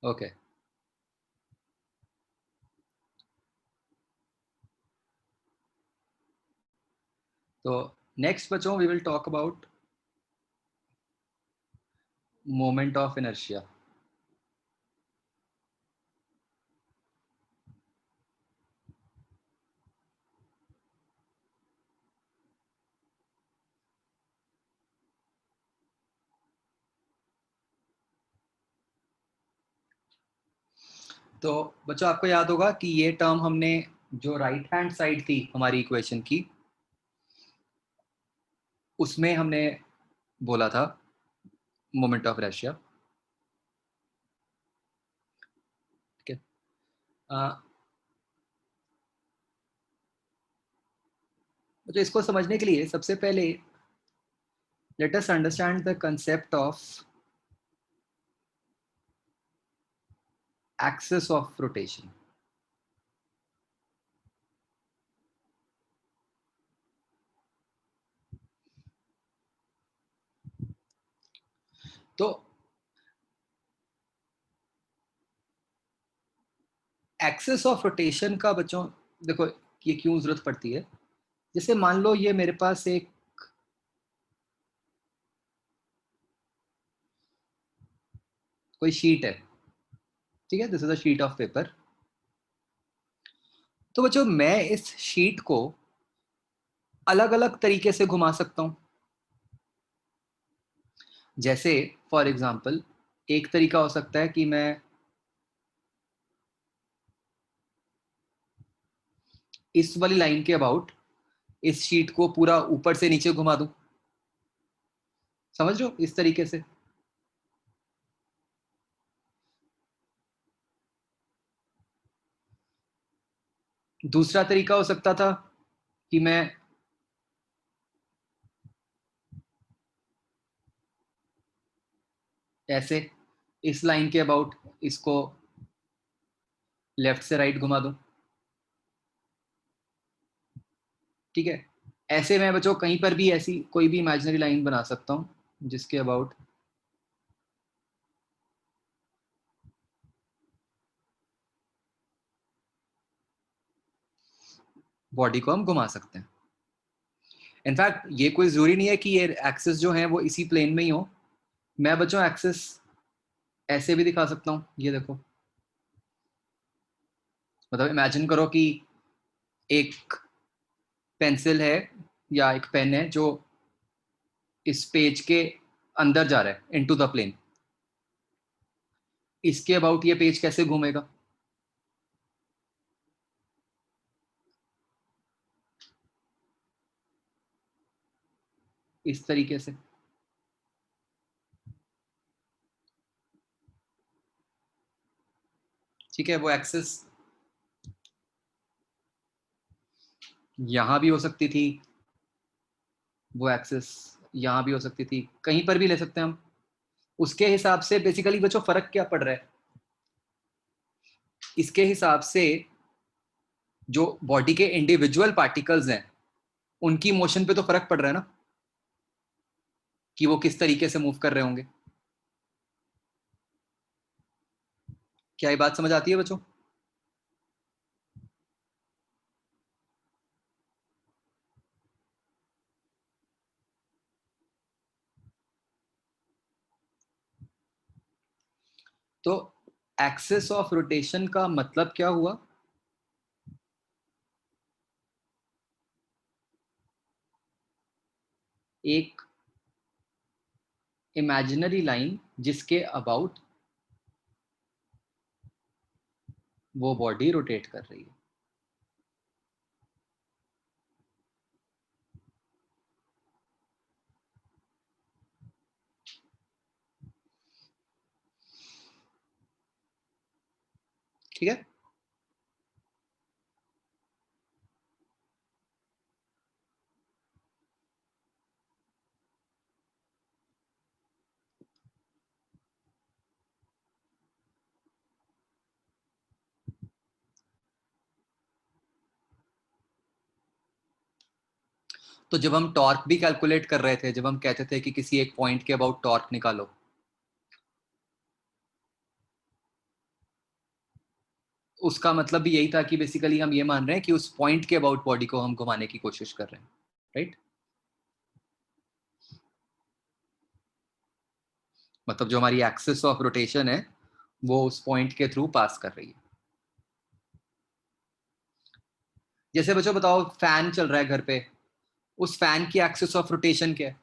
[SPEAKER 3] ओके, तो नेक्स्ट बच्चों we will talk about moment of inertia. तो बच्चों आपको याद होगा कि ये टर्म हमने जो राइट हैंड साइड थी हमारी इक्वेशन की, उसमें हमने बोला था मोमेंट ऑफ इनर्शिया। ठीक है, तो इसको समझने के लिए सबसे पहले let us understand the concept of axis of rotation. तो एक्सिस ऑफ रोटेशन का बच्चों देखो ये क्यों जरूरत पड़ती है। जैसे मान लो ये मेरे पास एक कोई शीट है, ठीक है, this is a sheet of paper. तो बच्चों मैं इस शीट को अलग अलग तरीके से घुमा सकता हूं। जैसे फॉर एग्जांपल एक तरीका हो सकता है कि मैं इस वाली लाइन के अबाउट इस शीट को पूरा ऊपर से नीचे घुमा दूं। समझ रहे हो, इस तरीके से। दूसरा तरीका हो सकता था कि मैं ऐसे इस लाइन के अबाउट इसको लेफ्ट से राइट घुमा दूं। ठीक है, ऐसे मैं बच्चों कहीं पर भी ऐसी कोई भी इमेजिनरी लाइन बना सकता हूं जिसके अबाउट बॉडी को हम घुमा सकते हैं। इनफैक्ट ये कोई जरूरी नहीं है कि ये एक्सिस जो है वो इसी प्लेन में ही हो। मैं बच्चों एक्सिस ऐसे भी दिखा सकता हूँ, ये देखो। मतलब इमेजिन करो कि एक पेंसिल है या एक पेन है जो इस पेज के अंदर जा रहा है इनटू द प्लेन। इसके अबाउट ये पेज कैसे घूमेगा? इस तरीके से। ठीक है, वो एक्सिस यहां भी हो सकती थी, वो एक्सिस यहां भी हो सकती थी, कहीं पर भी ले सकते हैं हम। उसके हिसाब से बेसिकली बच्चों फर्क क्या पड़ रहा है, इसके हिसाब से जो बॉडी के इंडिविजुअल पार्टिकल्स हैं उनकी मोशन पे तो फर्क पड़ रहा है ना, कि वो किस तरीके से मूव कर रहे होंगे। क्या ये बात समझ आती है बच्चों? तो एक्सिस ऑफ रोटेशन का मतलब क्या हुआ? एक इमेजिनरी लाइन जिसके अबाउट वो बॉडी रोटेट कर रही है। ठीक है, तो जब हम टॉर्क भी कैलकुलेट कर रहे थे, जब हम कहते थे कि किसी एक पॉइंट के अबाउट टॉर्क निकालो, उसका मतलब भी यही था कि बेसिकली हम ये मान रहे हैं कि उस पॉइंट के अबाउट बॉडी को हम घुमाने की कोशिश कर रहे हैं, राइट? मतलब जो हमारी एक्सिस ऑफ रोटेशन है वो उस पॉइंट के थ्रू पास कर रही है। जैसे बच्चों बताओ, फैन चल रहा है घर पे, उस फैन की एक्सिस ऑफ रोटेशन क्या है?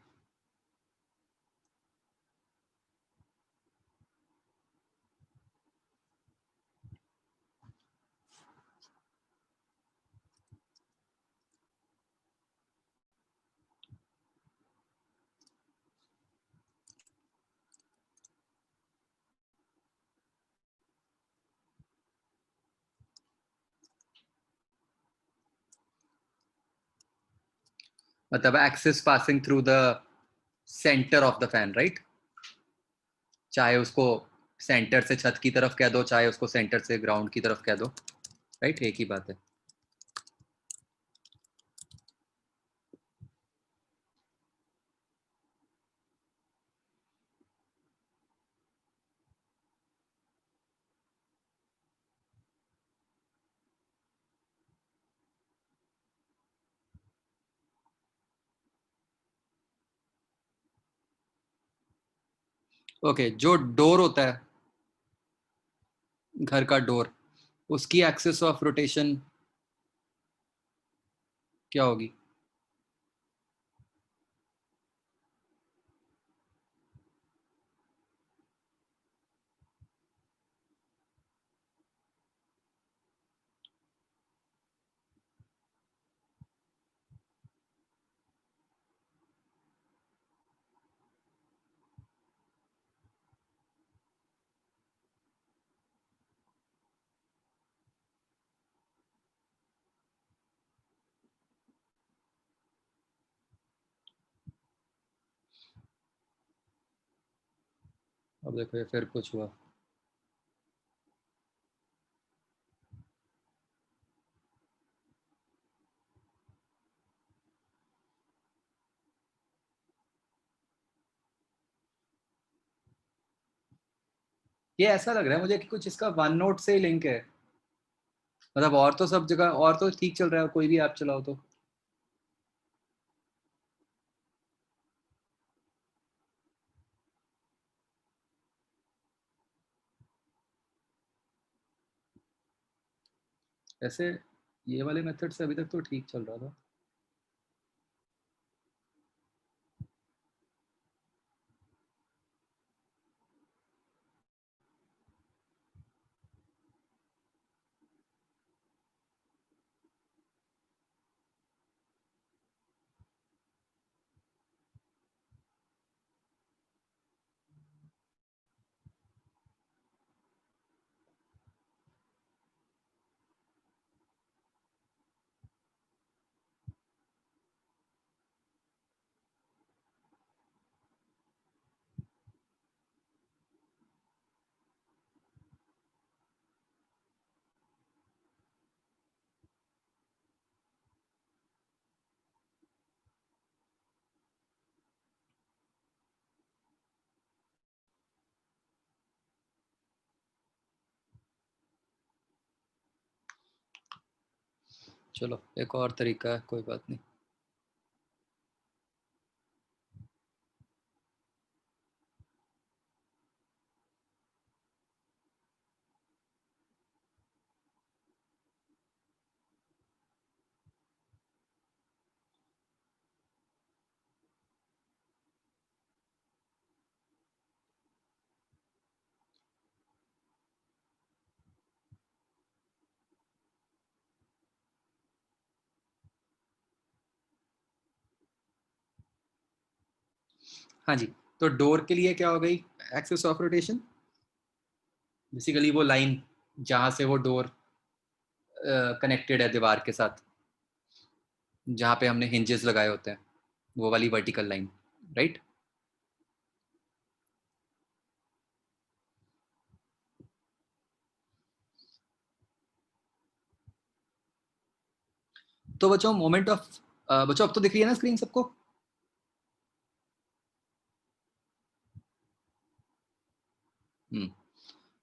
[SPEAKER 3] मतलब axis passing through the centre of the fan, right? चाहे उसको सेंटर से छत की तरफ कह दो, चाहे उसको सेंटर से ग्राउंड की तरफ कह दो, राइट? एक ही बात है। ओके, जो डोर होता है, घर का डोर, उसकी एक्सिस ऑफ रोटेशन क्या होगी? अब देखो ये फिर कुछ हुआ। ये ऐसा लग रहा है मुझे कि कुछ इसका वन नोट से ही लिंक है। मतलब और तो सब जगह और तो ठीक चल रहा है, कोई भी ऐप चलाओ तो। ऐसे ये वाले मेथड से अभी तक तो ठीक चल रहा था। चलो एक और तरीका है, कोई बात नहीं। हाँ जी, तो डोर के लिए क्या हो गई एक्सिस ऑफ रोटेशन? बेसिकली वो लाइन जहां से वो डोर कनेक्टेड है दीवार के साथ, जहाँ पे हमने हिंजेस लगाए होते हैं, वो वाली वर्टिकल लाइन, राइट? तो बच्चों मोमेंट ऑफ बच्चों अब तो दिख रही है ना स्क्रीन सबको?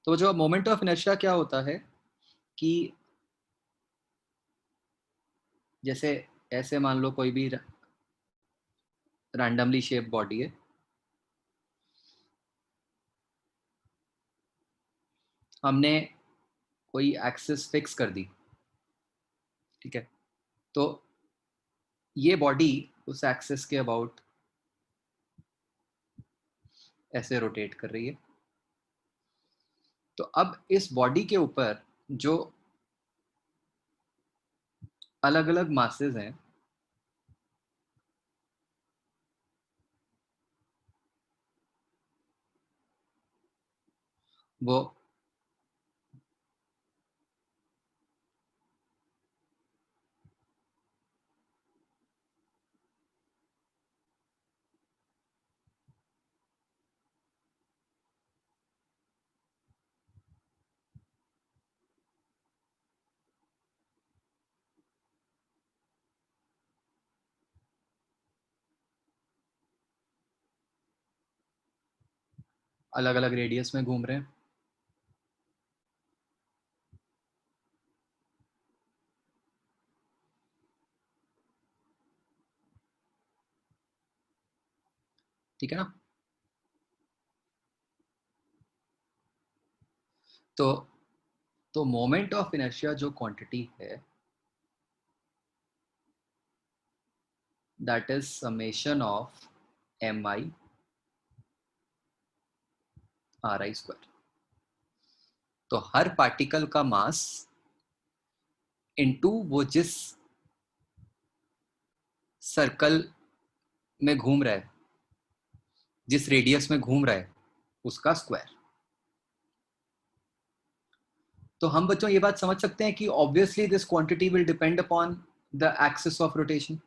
[SPEAKER 3] तो जो मोमेंट ऑफ इनर्शिया क्या होता है कि जैसे ऐसे मान लो कोई भी रैंडमली शेप बॉडी है, हमने कोई एक्सिस फिक्स कर दी, ठीक है, तो ये बॉडी उस एक्सिस के अबाउट ऐसे रोटेट कर रही है। तो अब इस बॉडी के ऊपर जो अलग अलग मासेस हैं, वो अलग अलग रेडियस में घूम रहे हैं। ठीक है ना? तो मोमेंट ऑफ इनर्शिया जो क्वांटिटी है, that is summation of mi ri square. तो हर पार्टिकल का मास इनटू वो जिस सर्कल में घूम रहा है, जिस रेडियस में घूम रहा है, उसका स्क्वायर। तो हम बच्चों ये बात समझ सकते हैं कि obviously this quantity will depend upon the axis of rotation.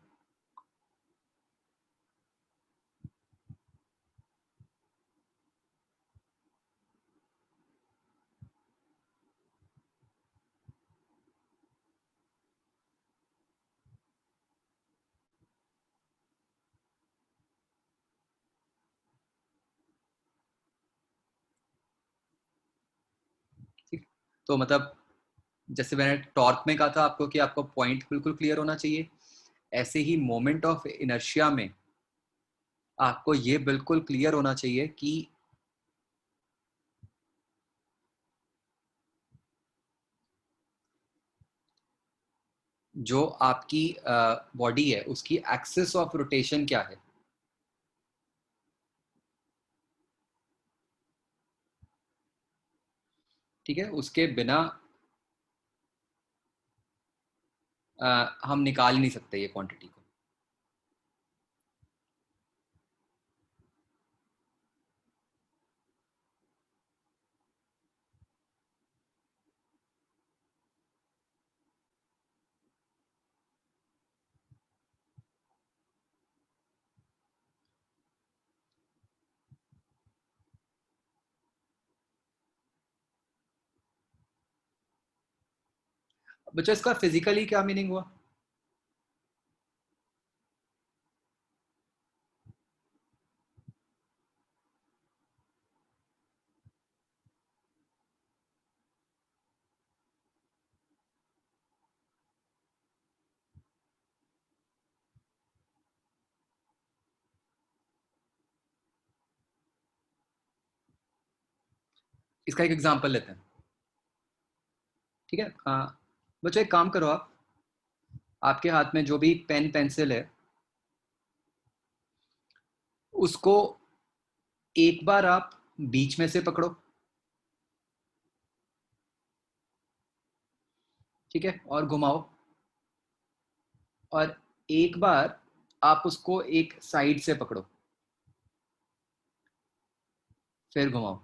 [SPEAKER 3] ठीक, तो मतलब जैसे मैंने टॉर्क में कहा था आपको कि आपको पॉइंट बिल्कुल क्लियर होना चाहिए, ऐसे ही मोमेंट ऑफ इनर्शिया में आपको ये बिल्कुल क्लियर होना चाहिए कि जो आपकी बॉडी है उसकी एक्सिस ऑफ रोटेशन क्या है। ठीक है, उसके बिना हम निकाल ही नहीं सकते ये क्वांटिटी को। बच्चों इसका फिजिकली क्या मीनिंग हुआ? इसका एक एग्जांपल लेते हैं, ठीक है? बच्चों एक काम करो, आप आपके हाथ में जो भी पेन पेंसिल है उसको एक बार आप बीच में से पकड़ो, ठीक है, और घुमाओ, और एक बार आप उसको एक साइड से पकड़ो। फिर घुमाओ।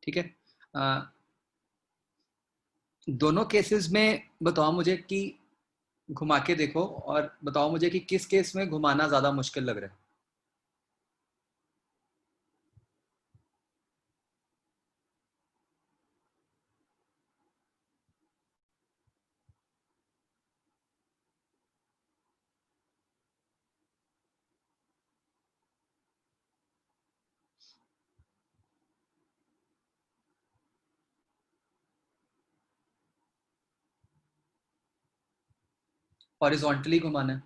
[SPEAKER 3] ठीक है, दोनों केसेस में बताओ मुझे कि घुमा के देखो और बताओ मुझे कि किस केस में घुमाना ज्यादा मुश्किल लग रहा है। हॉरिजॉन्टली घुमाना है।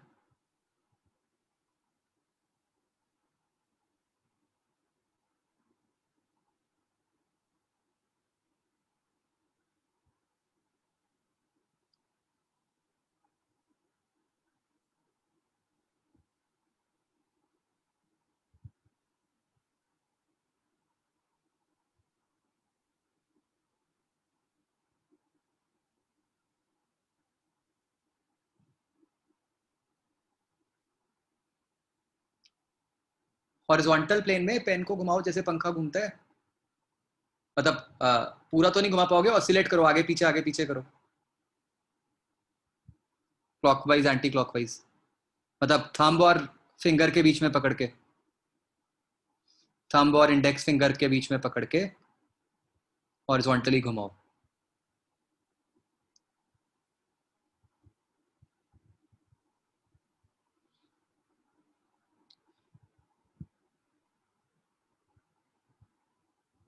[SPEAKER 3] हॉरिजॉन्टल प्लेन में पेन को घुमाओ जैसे पंखा घूमता है, मतलब पूरा तो नहीं घुमा पाओगे, ऑसिलेट करो, आगे पीछे करो, क्लॉकवाइज एंटी क्लॉकवाइज, मतलब थंब और फिंगर के बीच में पकड़ के, थंब और इंडेक्स फिंगर के बीच में पकड़ के हॉरिजॉन्टली घुमाओ।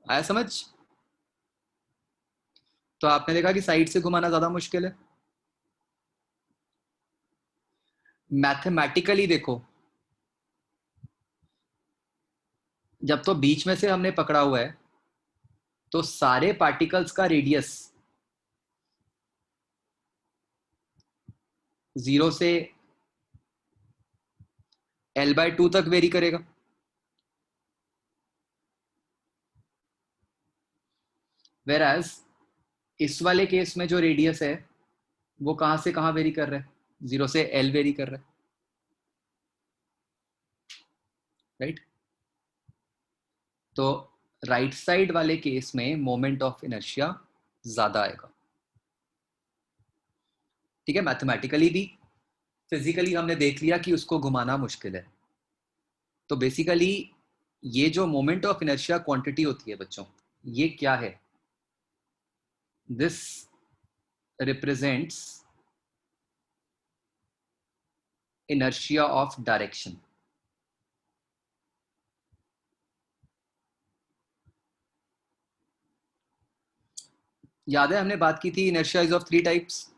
[SPEAKER 3] आया समझ? तो आपने देखा कि साइड से घुमाना ज्यादा मुश्किल है। मैथमेटिकली देखो, जब तो बीच में से हमने पकड़ा हुआ है तो सारे पार्टिकल्स का रेडियस 0 से L/2 तक वेरी करेगा। वेराज इस वाले केस में जो रेडियस है वो कहां से कहां वेरी कर रहा है, 0 से L वेरी कर रहा है, राइट? तो राइट साइड वाले केस में मोमेंट ऑफ इनर्शिया ज्यादा आएगा। ठीक है, मैथमेटिकली भी, फिजिकली हमने देख लिया कि उसको घुमाना मुश्किल है। तो बेसिकली ये जो मोमेंट ऑफ इनर्शिया क्वांटिटी होती है बच्चों, ये क्या है? This represents inertia of direction. याद है हमने बात की थी, inertia is of 3 types,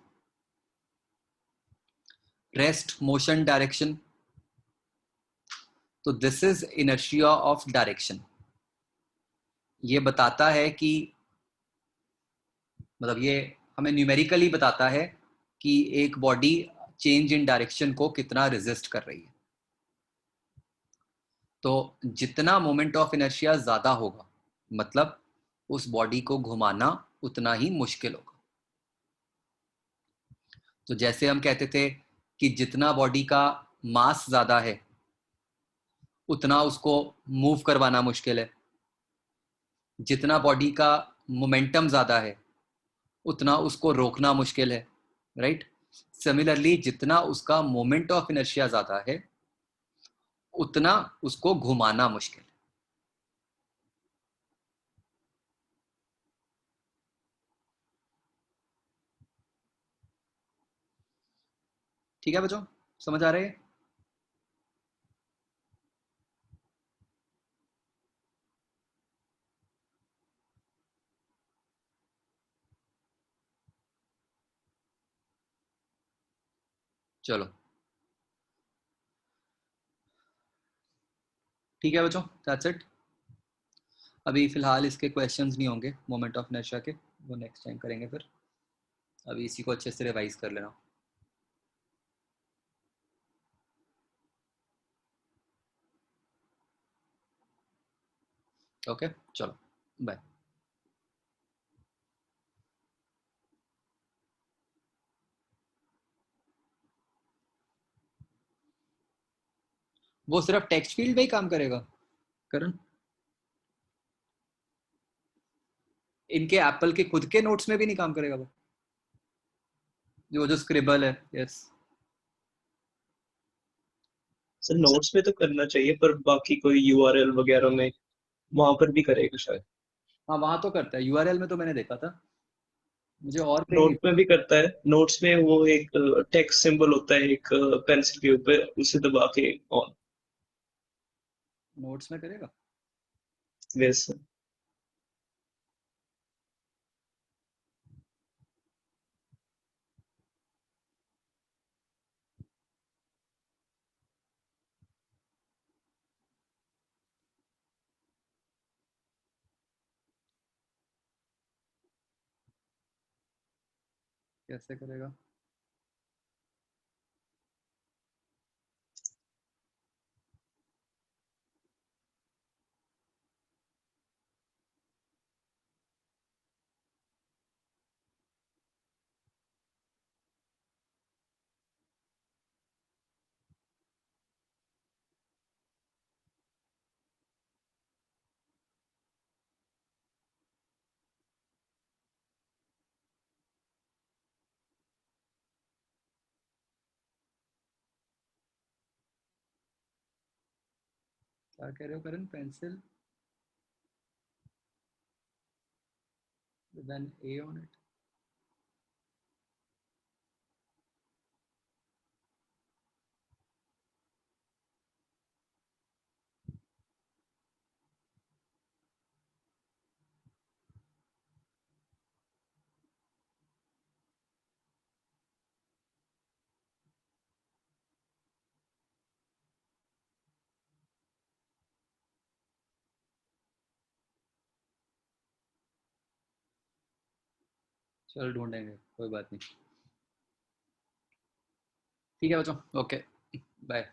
[SPEAKER 3] rest, motion, direction. तो this is inertia of direction. ये बताता है कि, मतलब ये हमें न्यूमेरिकली बताता है कि एक बॉडी चेंज इन डायरेक्शन को कितना रेजिस्ट कर रही है। तो जितना मोमेंट ऑफ इनर्शिया ज्यादा होगा, मतलब उस बॉडी को घुमाना उतना ही मुश्किल होगा। तो जैसे हम कहते थे कि जितना बॉडी का मास ज्यादा है उतना उसको मूव करवाना मुश्किल है, जितना बॉडी का मोमेंटम ज्यादा है उतना उसको रोकना मुश्किल है, राइट? सिमिलरली जितना उसका मोमेंट ऑफ इनर्शिया ज्यादा है उतना उसको घुमाना मुश्किल है। ठीक है बच्चों, समझ आ रहे हैं? चलो ठीक है बच्चों, दैट्स इट। अभी फिलहाल इसके क्वेश्चंस नहीं होंगे मोमेंट ऑफ इनर्शिया के, वो नेक्स्ट टाइम करेंगे। फिर अभी इसी को अच्छे से रिवाइज कर लेना। ओके चलो बाय। वो सिर्फ टेक्स्ट फील्ड में ही काम करेगा करण? इनके एप्पल के खुद के नोट्स में भी नहीं काम करेगा वो जो स्क्रिबल है? यस
[SPEAKER 4] सर नोट्स में तो करना चाहिए, पर बाकी कोई यूआरएल वगैरह में वहां पर भी करेगा शायद।
[SPEAKER 3] हाँ वहां तो करता है, यूआरएल में तो मैंने देखा था, मुझे और कहीं नहीं।
[SPEAKER 4] नोट में भी करता है। नोट्स में वो एक टेक्स्ट सिंबल होता है एक पेंसिल के ऊपर, उसे दबा के ऑन।
[SPEAKER 3] नोट्स में करेगा?
[SPEAKER 4] वैसे
[SPEAKER 3] कैसे करेगा? क्या कह रहे हो Karan? Pencil with an A on it? चल ढूंढेंगे, कोई बात नहीं। ठीक है बच्चों, ओके बाय।